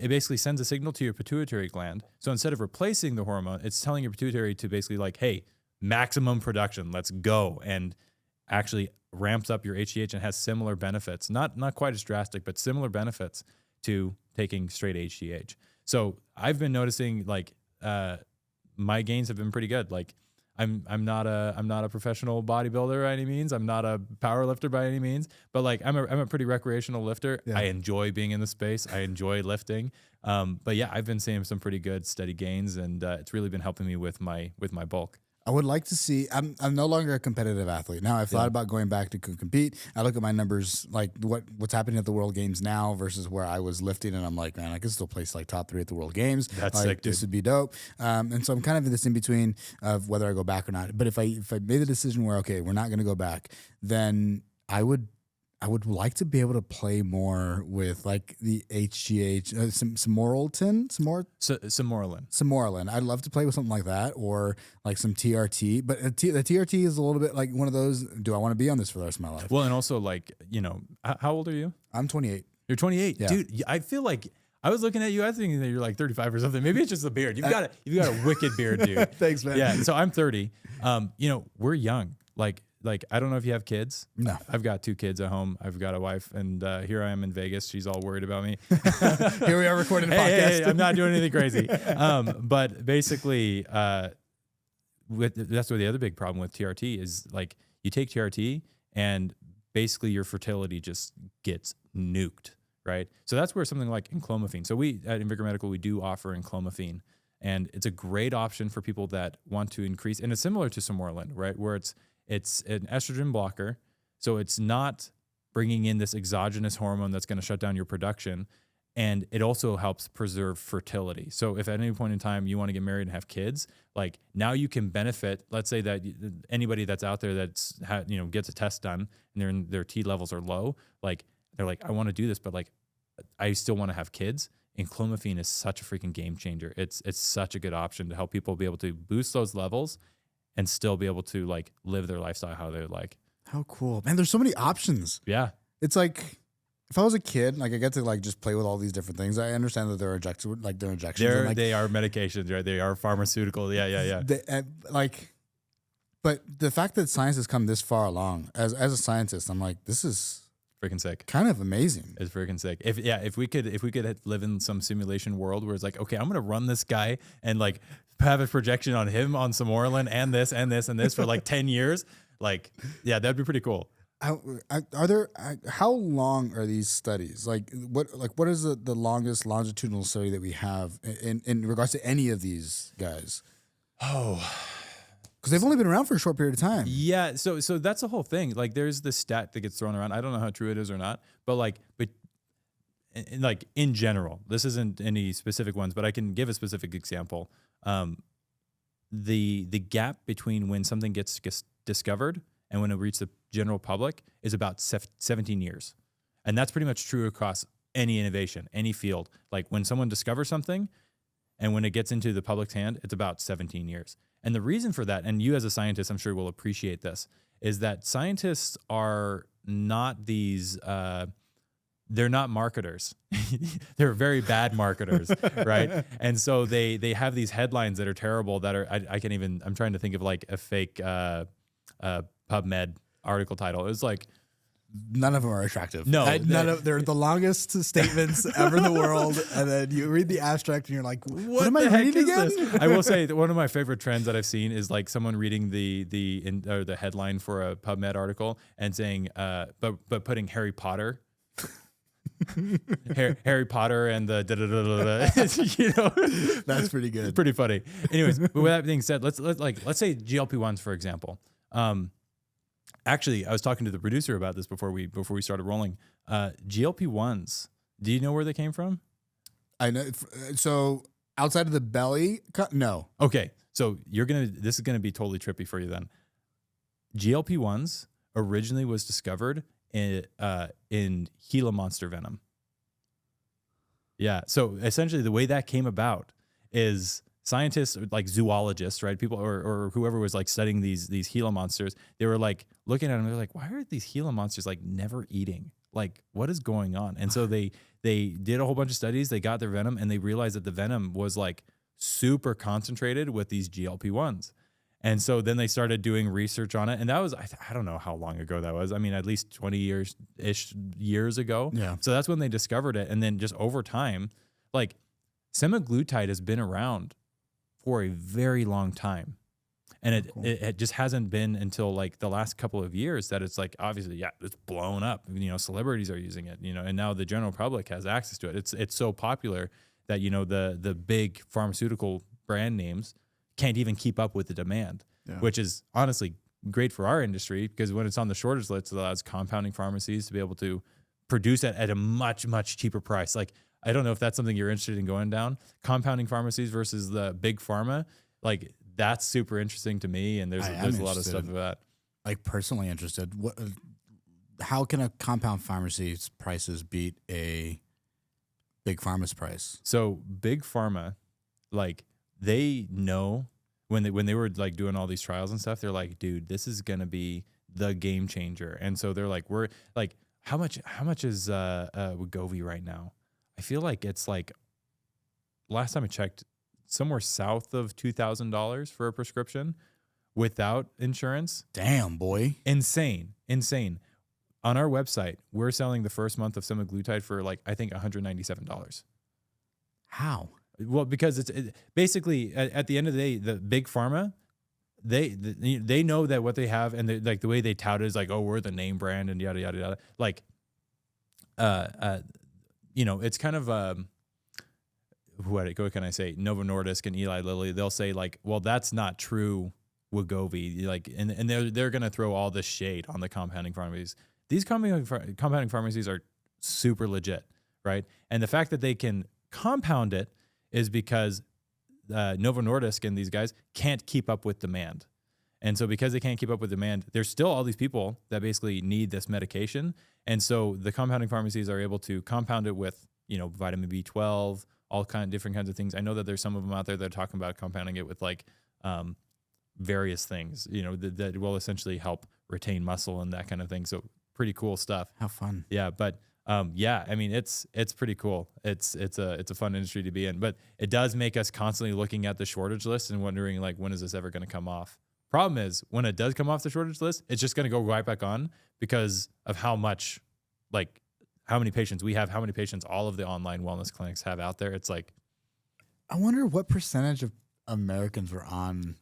Speaker 2: basically sends a signal to your pituitary gland. So instead of replacing the hormone, it's telling your pituitary to basically like, hey, maximum production, let's go, and actually ramps up your HGH and has similar benefits, not quite as drastic, but similar benefits to taking straight HGH. So I've been noticing like my gains have been pretty good. Like I'm not a professional bodybuilder by any means. I'm not a power lifter by any means, but like I'm a pretty recreational lifter. Yeah. I enjoy being in the space. I enjoy lifting. But yeah, I've been seeing some pretty good steady gains, and it's really been helping me with my bulk.
Speaker 1: I would like to see. I'm no longer a competitive athlete now. I've thought about going back to compete. I look at my numbers, like what's happening at the World Games now versus where I was lifting, and I'm like, man, I could still place like top 3 at the World Games.
Speaker 2: That's
Speaker 1: like,
Speaker 2: sick, dude.
Speaker 1: This would be dope. And so I'm kind of in this in between of whether I go back or not. But if I made the decision where okay, we're not going to go back, then I would like to be able to play more with like the HGH, Semorolin. I'd love to play with something like that, or like some TRT. But the TRT is a little bit like one of those. Do I want to be on this for the rest of my life?
Speaker 2: Well, and also like, you know, how old are you?
Speaker 1: I'm 28.
Speaker 2: You're 28, yeah. Dude. I feel like I was looking at you. I was thinking that you're like 35 or something. Maybe it's just the beard. You've got a wicked beard, dude.
Speaker 1: Thanks, man.
Speaker 2: Yeah. So I'm 30. You know, we're young. Like, I don't know if you have kids.
Speaker 1: No.
Speaker 2: I've got 2 kids at home. I've got a wife, and here I am in Vegas. She's all worried about me.
Speaker 1: Here we are recording a podcast.
Speaker 2: Hey, I'm not doing anything crazy. But basically, that's what the other big problem with TRT is, like, you take TRT and basically your fertility just gets nuked, right? So that's where something like enclomiphene. So we at InVigor Medical, we do offer enclomiphene, and it's a great option for people that want to increase, and it's similar to Semorolin, right? Where it's an estrogen blocker, so it's not bringing in this exogenous hormone that's going to shut down your production, and it also helps preserve fertility. So if at any point in time you want to get married and have kids, like now you can benefit. Let's say that anybody that's out there that's gets a test done and their T levels are low, like they're like, I want to do this, but like I still want to have kids. Enclomiphene is such a freaking game changer. It's such a good option to help people be able to boost those levels and still be able to like live their lifestyle how they would like.
Speaker 1: How cool, man! There's so many options.
Speaker 2: Yeah,
Speaker 1: it's like if I was a kid, like I get to like just play with all these different things. I understand that they're injections, like they're injections. And, like,
Speaker 2: They are medications, right? They are pharmaceutical. Yeah.
Speaker 1: like, but the fact that science has come this far along, as a scientist, I'm like, this is
Speaker 2: Freaking sick.
Speaker 1: kind of amazing.
Speaker 2: It's freaking sick. If we could live in some simulation world where it's like, okay, I'm gonna run this guy and like have a projection on him on some Orlin and this and this and this for like 10 years, like, yeah, that'd be pretty cool.
Speaker 1: How long are these studies? Like what is the longest longitudinal study that we have in regards to any of these guys?
Speaker 2: Oh,
Speaker 1: because they've only been around for a short period of time.
Speaker 2: yeah. So that's the whole thing. Like, there's this stat that gets thrown around. I don't know how true it is or not, but in general, this isn't any specific ones, but I can give a specific example. The gap between when something gets discovered and when it reaches the general public is about 17 years. And that's pretty much true across any innovation, any field. Like, when someone discovers something and when it gets into the public's hand, it's about 17 years. And the reason for that, and you as a scientist, I'm sure will appreciate this, is that scientists are not these, they're not marketers. They're very bad marketers, right? And so they have these headlines that are terrible that are, I'm trying to think of like a fake PubMed article title. It's like,
Speaker 1: none of them are attractive.
Speaker 2: No,
Speaker 1: they're the longest statements ever in the world. And then you read the abstract and you're like, what am I reading again?
Speaker 2: I will say that one of my favorite trends that I've seen is like someone reading the headline for a PubMed article and saying, but putting Harry Potter. Harry Potter and the
Speaker 1: That's pretty good.
Speaker 2: Pretty funny. Anyways, but with that being said, let's say GLP-1s, for example. Actually, I was talking to the producer about this before we started rolling. GLP-1s, do you know where they came from?
Speaker 1: I know. So outside of the belly, no.
Speaker 2: Okay, so this is gonna be totally trippy for you then. GLP-1s originally was discovered in Gila monster venom. Yeah, so essentially the way that came about is scientists, like zoologists, right? People or whoever was like studying these Gila monsters, they were like looking at them. They're like, why are these Gila monsters like never eating? Like, what is going on? And so they did a whole bunch of studies. They got their venom and they realized that the venom was like super concentrated with these GLP-1s. And so then they started doing research on it. And that was, I don't know how long ago that was. I mean, at least 20 years ago.
Speaker 1: Yeah.
Speaker 2: So that's when they discovered it. And then just over time, like semaglutide has been around for a very long time. And it just hasn't been until like the last couple of years that it's like, obviously, yeah, it's blown up. You know, celebrities are using it, you know, and now the general public has access to it. It's so popular that, you know, the big pharmaceutical brand names can't even keep up with the demand, which is honestly great for our industry because when it's on the shortage list, it allows compounding pharmacies to be able to produce it at a much, much cheaper price. Like, I don't know if that's something you're interested in going down. Compounding pharmacies versus the big pharma, like that's super interesting to me. And there's a lot of stuff about that.
Speaker 1: Like personally interested. How can a compound pharmacy's prices beat a big pharma's price?
Speaker 2: So big pharma, like they know when they were like doing all these trials and stuff, they're like, dude, this is gonna be the game changer. And so they're like, we're like, how much is Wegovy right now? I feel like it's like, last time I checked, somewhere south of $2,000 for a prescription without insurance.
Speaker 1: Damn, boy.
Speaker 2: Insane. On our website, we're selling the first month of semaglutide for like, I think $197.
Speaker 1: How?
Speaker 2: Well, because it's basically at the end of the day, the big pharma, they know that what they have and like the way they tout it is like, oh, we're the name brand and yada yada yada. Like, you know, it's kind of what can I say? Novo Nordisk and Eli Lilly, they'll say like, well, that's not true Wegovy. Like, and they're gonna throw all this shade on the compounding pharmacies. These compounding pharmacies are super legit, right? And the fact that they can compound it is because Novo Nordisk and these guys can't keep up with demand. And so because they can't keep up with demand, there's still all these people that basically need this medication. And so the compounding pharmacies are able to compound it with, you know, vitamin B12, all different kinds of things. I know that there's some of them out there that are talking about compounding it with like various things, you know, that will essentially help retain muscle and that kind of thing. So pretty cool stuff.
Speaker 1: How fun.
Speaker 2: Yeah. But Yeah, I mean, it's pretty cool. It's a fun industry to be in, but it does make us constantly looking at the shortage list and wondering like, when is this ever going to come off? Problem is, when it does come off the shortage list, it's just going to go right back on because of how much, like, how many patients we have, how many patients all of the online wellness clinics have out there. It's like,
Speaker 1: I wonder what percentage of Americans were on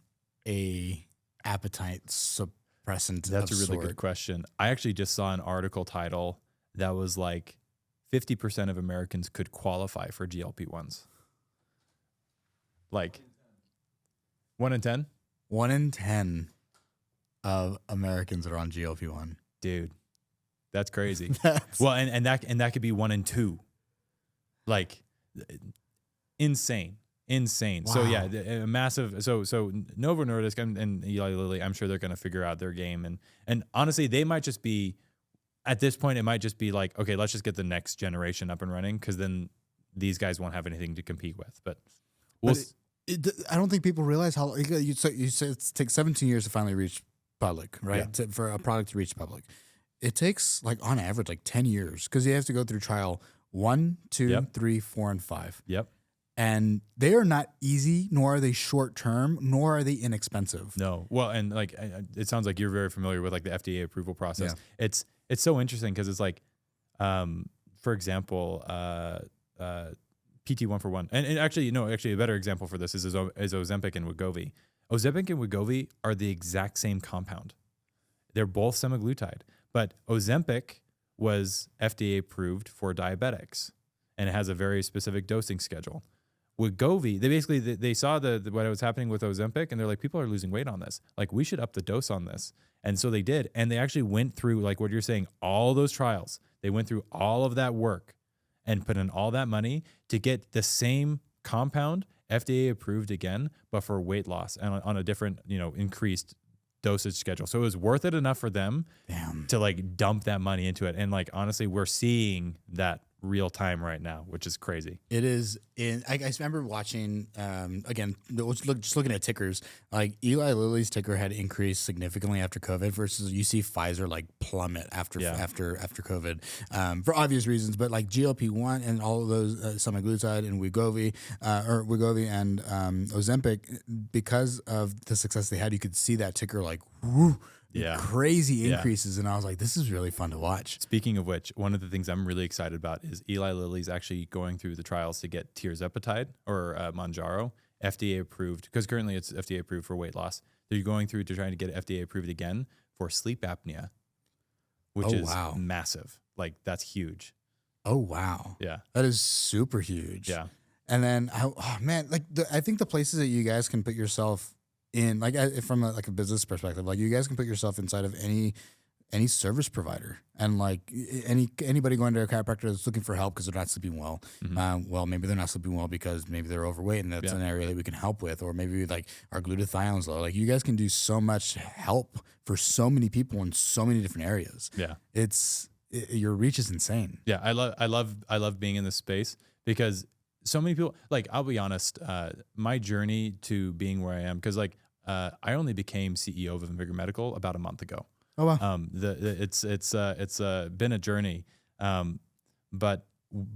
Speaker 1: a appetite suppressant.
Speaker 2: that's a really good question. I actually just saw an article title that was like 50% of Americans could qualify for GLP-1s. Like 1 in 10?
Speaker 1: 1 in 10 of Americans are on GLP-1.
Speaker 2: Dude, that's crazy. Well, and that could be 1 in 2. Like insane. Wow. So yeah, a massive. So Novo Nordisk and Eli Lilly, I'm sure they're going to figure out their game. And honestly, they might just be, at this point, it might just be like, okay, let's just get the next generation up and running, because then these guys won't have anything to compete with. But
Speaker 1: I don't think people realize how you say it takes 17 years to finally reach public, right?
Speaker 2: Yeah.
Speaker 1: For a product to reach public, it takes like on average like 10 years, because you have to go through trial 1, 2, 3, 4, and 5.
Speaker 2: Yep.
Speaker 1: And they are not easy, nor are they short term, nor are they inexpensive.
Speaker 2: No. Well, and like it sounds like you're very familiar with like the FDA approval process. Yeah. It's so interesting because it's like, for example, PT 1 for 1, and actually a better example for this is Ozempic and Wegovy. Ozempic and Wegovy are the exact same compound. They're both semaglutide, but Ozempic was FDA approved for diabetics, and it has a very specific dosing schedule. Wegovy, they saw what was happening with Ozempic, and they're like, people are losing weight on this. Like, we should up the dose on this. And so they did, and they actually went through, like what you're saying, all those trials. They went through all of that work and put in all that money to get the same compound FDA approved again, but for weight loss and on a different, increased dosage schedule. So it was worth it enough for them to like dump that money into it. And like, honestly, we're seeing that real time right now, which is crazy.
Speaker 1: It is. I remember watching again, just looking at tickers. Like Eli Lilly's ticker had increased significantly after COVID, versus you see Pfizer like plummet after COVID for obvious reasons. But like GLP-1 and all of those semaglutide and Wegovy and Ozempic, because of the success they had, you could see that ticker like whoo.
Speaker 2: Yeah.
Speaker 1: Crazy increases. And I was like, this is really fun to watch.
Speaker 2: Speaking of which, one of the things I'm really excited about is Eli Lilly's actually going through the trials to get tirzepatide or Mounjaro FDA approved, because currently it's FDA approved for weight loss. They're going through to trying to get it FDA approved again for sleep apnea, which is massive. Like, that's huge.
Speaker 1: Oh, wow.
Speaker 2: Yeah.
Speaker 1: That is super huge.
Speaker 2: Yeah.
Speaker 1: And then, I think the places that you guys can put yourself in, like from a business perspective, like you guys can put yourself inside of any service provider, and like anybody going to a chiropractor that's looking for help because they're not sleeping well. Well, maybe they're not sleeping well because maybe they're overweight, and that's an area that we can help with, or maybe like our glutathione's low. Like, you guys can do so much help for so many people in so many different areas.
Speaker 2: Yeah,
Speaker 1: your reach is insane.
Speaker 2: Yeah, I love being in this space, because so many people, like, I'll be honest, my journey to being where I am, because like I only became CEO of InVigor Medical about a month ago.
Speaker 1: Oh wow.
Speaker 2: It's been a journey. But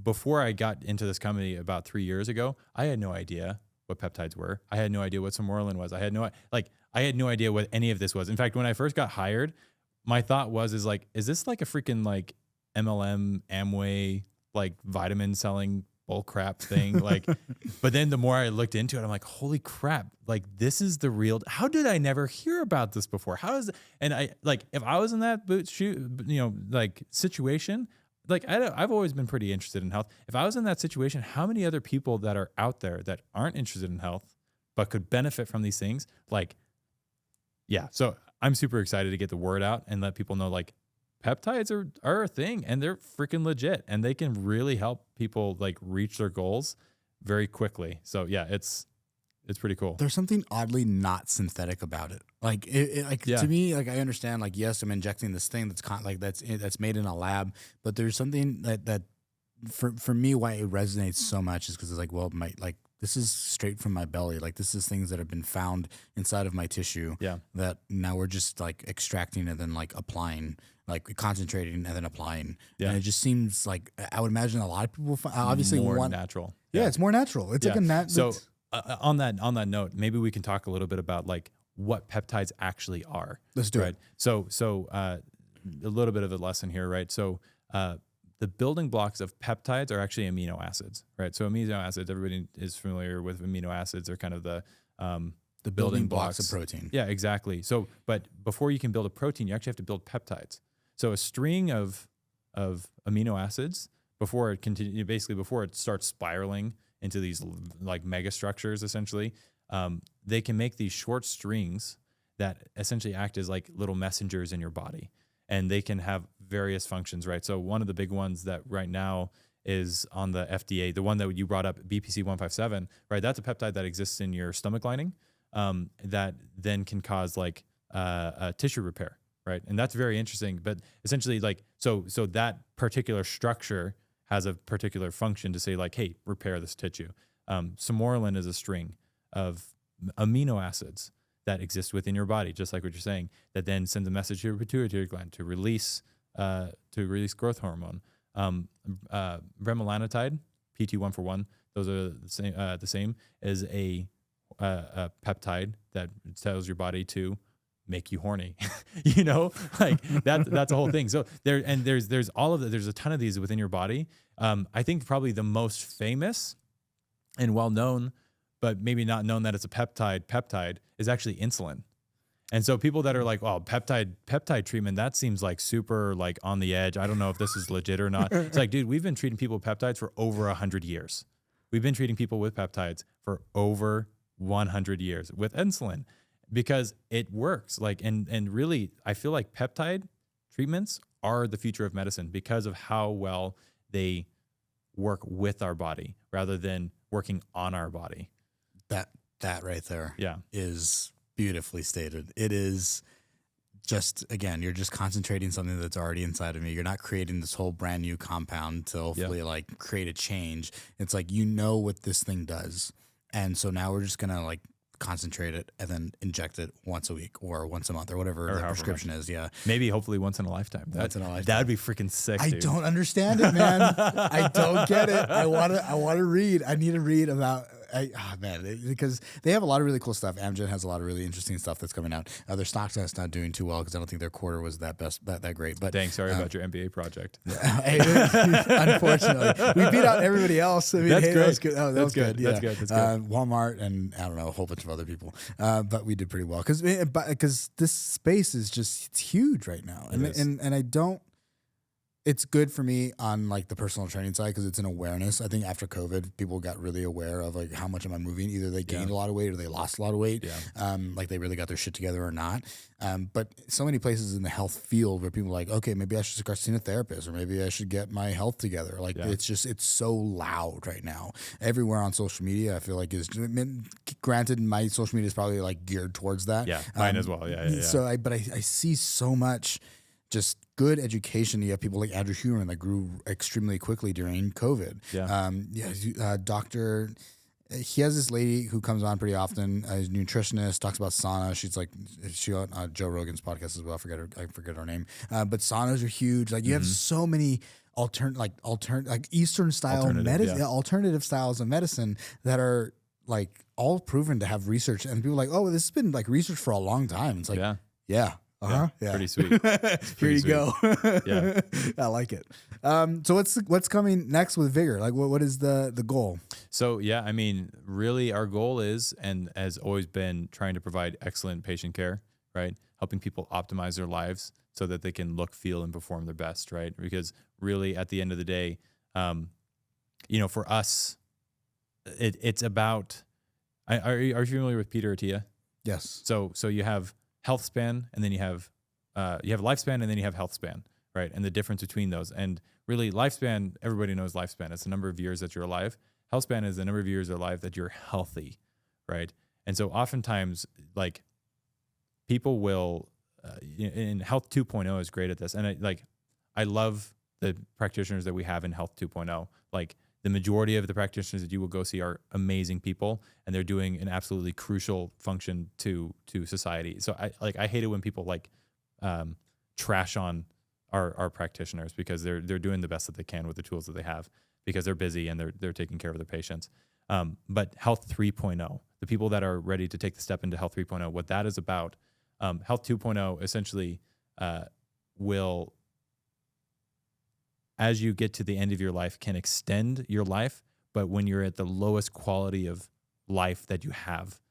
Speaker 2: before I got into this company about 3 years ago, I had no idea what peptides were. I had no idea what Semaglutide was. I had no idea what any of this was. In fact, when I first got hired, my thought is this like a freaking like MLM Amway like vitamin selling bull crap thing? Like, but then the more I looked into it, I'm like, holy crap, like, this is the real, how did I never hear about this before? How is it? And I, like, if I was in that situation, like, I've always been pretty interested in health. If I was in that situation, how many other people that are out there that aren't interested in health, but could benefit from these things? Like, yeah. So I'm super excited to get the word out and let people know, like, peptides are a thing, and they're freaking legit, and they can really help people like reach their goals very quickly. So yeah, it's pretty cool.
Speaker 1: There's something oddly not synthetic about it. Like to me, like, I understand, like, yes, I'm injecting this thing that's made in a lab, but there's something that for me, why it resonates so much is because it's like, well, this is straight from my belly. Like, this is things that have been found inside of my tissue that now we're just like extracting and then like applying. like concentrating and then applying.
Speaker 2: Yeah.
Speaker 1: And it just seems like, I would imagine a lot of people obviously
Speaker 2: more
Speaker 1: want
Speaker 2: natural.
Speaker 1: Yeah, it's more natural. It's like a
Speaker 2: So on that note, maybe we can talk a little bit about like what peptides actually are.
Speaker 1: Let's do
Speaker 2: it. So a little bit of a lesson here, right? So the building blocks of peptides are actually amino acids, right? So amino acids, everybody is familiar with amino acids. They're kind of the building blocks
Speaker 1: of protein.
Speaker 2: Yeah, exactly. So, but before you can build a protein, you actually have to build peptides. So a string of amino acids before it starts spiraling into these like mega structures, essentially, they can make these short strings that essentially act as like little messengers in your body. And they can have various functions, right? So one of the big ones that right now is on the FDA, the one that you brought up, BPC 157, right? That's a peptide that exists in your stomach lining that then can cause like a tissue repair, right? And that's very interesting. But essentially, like so that particular structure has a particular function to say like, hey, repair this tissue. Sermorelin is a string of amino acids that exist within your body, just like what you're saying, that then sends a message to your pituitary gland to release growth hormone. Bremelanotide, PT141, those are the same as a peptide that tells your body to make you horny. Like that's a whole thing. So there's all of that. There's a ton of these within your body. I think probably the most famous and well known, but maybe not known that it's a peptide is actually insulin. And so people that are like, oh, peptide treatment, that seems like super like on the edge. I don't know if this is legit or not. It's like, dude, we've been treating people with peptides for over 100 years. We've been treating people with peptides for over 100 years with insulin because it works. Like, and really, I feel like peptide treatments are the future of medicine because of how well they work with our body rather than working on our body.
Speaker 1: That right there
Speaker 2: Yeah.
Speaker 1: is beautifully stated. It is just, again, you're just concentrating something that's already inside of me. You're not creating this whole brand new compound to hopefully like create a change. It's like, what this thing does. And so now we're just going to like concentrate it and then inject it once a week or once a month or whatever the prescription is. Yeah.
Speaker 2: Maybe hopefully once in a lifetime. That'd be freaking sick.
Speaker 1: I don't understand it, man. I don't get it. I want to read. I need to read about because they have a lot of really cool stuff. Amgen has a lot of really interesting stuff that's coming out. Their stock test not doing too well because I don't think their quarter was that great. But
Speaker 2: dang, sorry about your MBA project.
Speaker 1: Unfortunately, we beat out everybody else. I mean,
Speaker 2: that's great.
Speaker 1: That was good. That's good.
Speaker 2: Yeah. That's good.
Speaker 1: Walmart and I don't know, a whole bunch of other people. But we did pretty well because this space is just it's huge right now, and I don't. It's good for me on like the personal training side because it's an awareness. I think after COVID, people got really aware of like how much am I moving? Either they gained a lot of weight or they lost a lot of weight. Yeah. Like they really got their shit together or not. But so many places in the health field where people are like, okay, maybe I should start seeing a therapist or maybe I should get my health together. Like it's so loud right now. Everywhere on social media, I feel like granted, my social media is probably like geared towards that.
Speaker 2: Yeah, mine as well. Yeah.
Speaker 1: So I see so much just good education. You have people like Andrew Huron that grew extremely quickly during COVID.
Speaker 2: Yeah.
Speaker 1: Doctor, he has this lady who comes on pretty often, a nutritionist, talks about sauna. She on Joe Rogan's podcast as well. I forget her name. But saunas are huge. Like you have so many Eastern style medicine, alternative styles of medicine that are like all proven to have research. And people are like, oh, this has been like research for a long time. It's like, yeah. Yeah.
Speaker 2: Pretty sweet.
Speaker 1: Here you go.
Speaker 2: Yeah.
Speaker 1: I like it. So what's coming next with Vigor? Like what is the goal?
Speaker 2: So yeah, I mean, really our goal is, and has always been, trying to provide excellent patient care, right? Helping people optimize their lives so that they can look, feel, and perform their best, right? Because really at the end of the day, for us, it's about, are you familiar with Peter Attia?
Speaker 1: Yes.
Speaker 2: So you have health span, and then you have lifespan, and then you have health span, right? And the difference between those. And really, lifespan, everybody knows lifespan. It's the number of years that you're alive. Health span is the number of years alive that you're healthy, right? And so oftentimes, like, people will, in Health 2.0 is great at this. And I love the practitioners that we have in Health 2.0. Like, the majority of the practitioners that you will go see are amazing people, and they're doing an absolutely crucial function to society. So I hate it when people trash on our practitioners, because they're doing the best that they can with the tools that they have, because they're busy and they're taking care of their patients. But Health 3.0, the people that are ready to take the step into Health 3.0, what that is about, Health 2.0 essentially will, as you get to the end of your life, can extend your life, but when you're at the lowest quality of life that you have.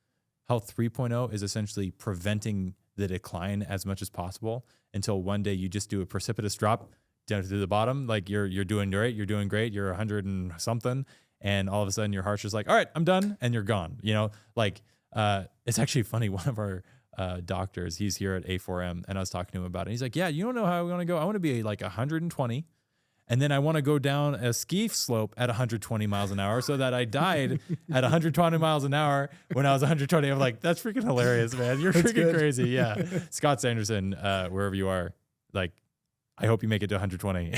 Speaker 2: Health 3.0 is essentially preventing the decline as much as possible until one day you just do a precipitous drop down to the bottom. Like you're doing great, you're 100 and something, and all of a sudden your heart's just like, all right, I'm done, and you're gone. You know, like it's actually funny. One of our doctors, he's here at A4M, and I was talking to him about it. He's like, yeah, you don't know how I want to go. I want to be like 120. And then I want to go down a ski slope at 120 miles an hour so that I died at 120 miles an hour when I was 120. I'm like, that's freaking hilarious, man. You're freaking crazy. Yeah. Scott Sanderson, wherever you are, like, I hope you make it to 120.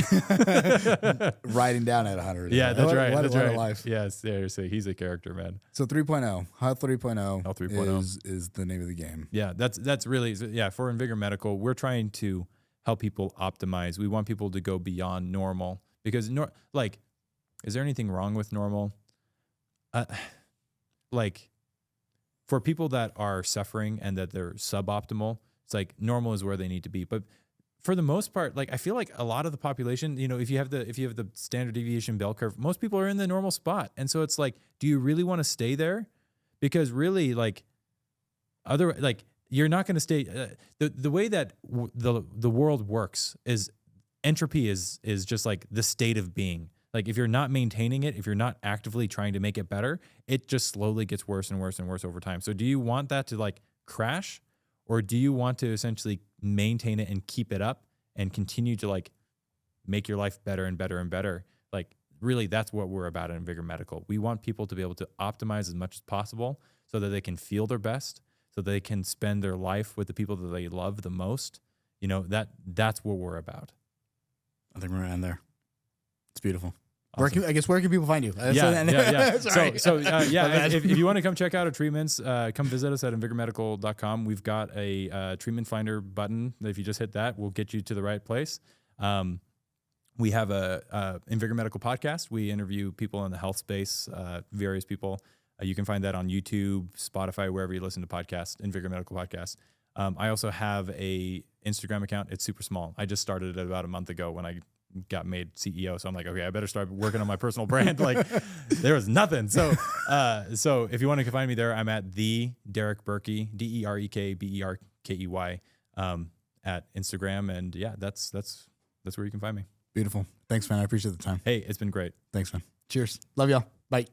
Speaker 1: Riding down at 100.
Speaker 2: Yeah, that's right.
Speaker 1: What
Speaker 2: That's
Speaker 1: a
Speaker 2: right.
Speaker 1: life.
Speaker 2: Yes, seriously. He's a character, man.
Speaker 1: So 3.0, Health 3.0,
Speaker 2: Health 3.0
Speaker 1: is the name of the game.
Speaker 2: Yeah, that's really, yeah, for InVigor Medical, we're trying to help people optimize. We want people to go beyond normal, because like, is there anything wrong with normal? Like, for people that are suffering and that they're suboptimal, it's like normal is where they need to be. But for the most part, like, I feel like a lot of the population, you know, if you have the standard deviation bell curve, most people are in the normal spot. And so it's like, do you really want to stay there? Because really, like, you're not going to stay. The way that the world works is entropy is just like the state of being. Like, if you're not maintaining it, if you're not actively trying to make it better, it just slowly gets worse and worse and worse over time. So do you want that to like crash, or do you want to essentially maintain it and keep it up and continue to like make your life better and better and better? Like, really, that's what we're about at InVigor Medical. We want people to be able to optimize as much as possible so that they can feel their best, so they can spend their life with the people that they love the most. You know, that's what we're about.
Speaker 1: I think we're going to end there. It's beautiful.
Speaker 2: Awesome.
Speaker 1: Where can people find you?
Speaker 2: Yeah.
Speaker 1: Sorry.
Speaker 2: So if you want to come check out our treatments, come visit us at invigormedical.com. We've got a treatment finder button that if you just hit that, we'll get you to the right place. We have a InVigor Medical podcast. We interview people in the health space, various people. You can find that on YouTube, Spotify, wherever you listen to podcasts, InVigor Medical Podcast. I also have a Instagram account. It's super small. I just started it about a month ago when I got made CEO. So I'm like, okay, I better start working on my personal brand. Like, there was nothing. So if you want to find me there, I'm at the Derek Berkey, DerekBerkey, at Instagram. And yeah, that's where you can find me.
Speaker 1: Beautiful. Thanks, man. I appreciate the time.
Speaker 2: Hey, it's been great.
Speaker 1: Thanks, man. Cheers. Love y'all. Bye.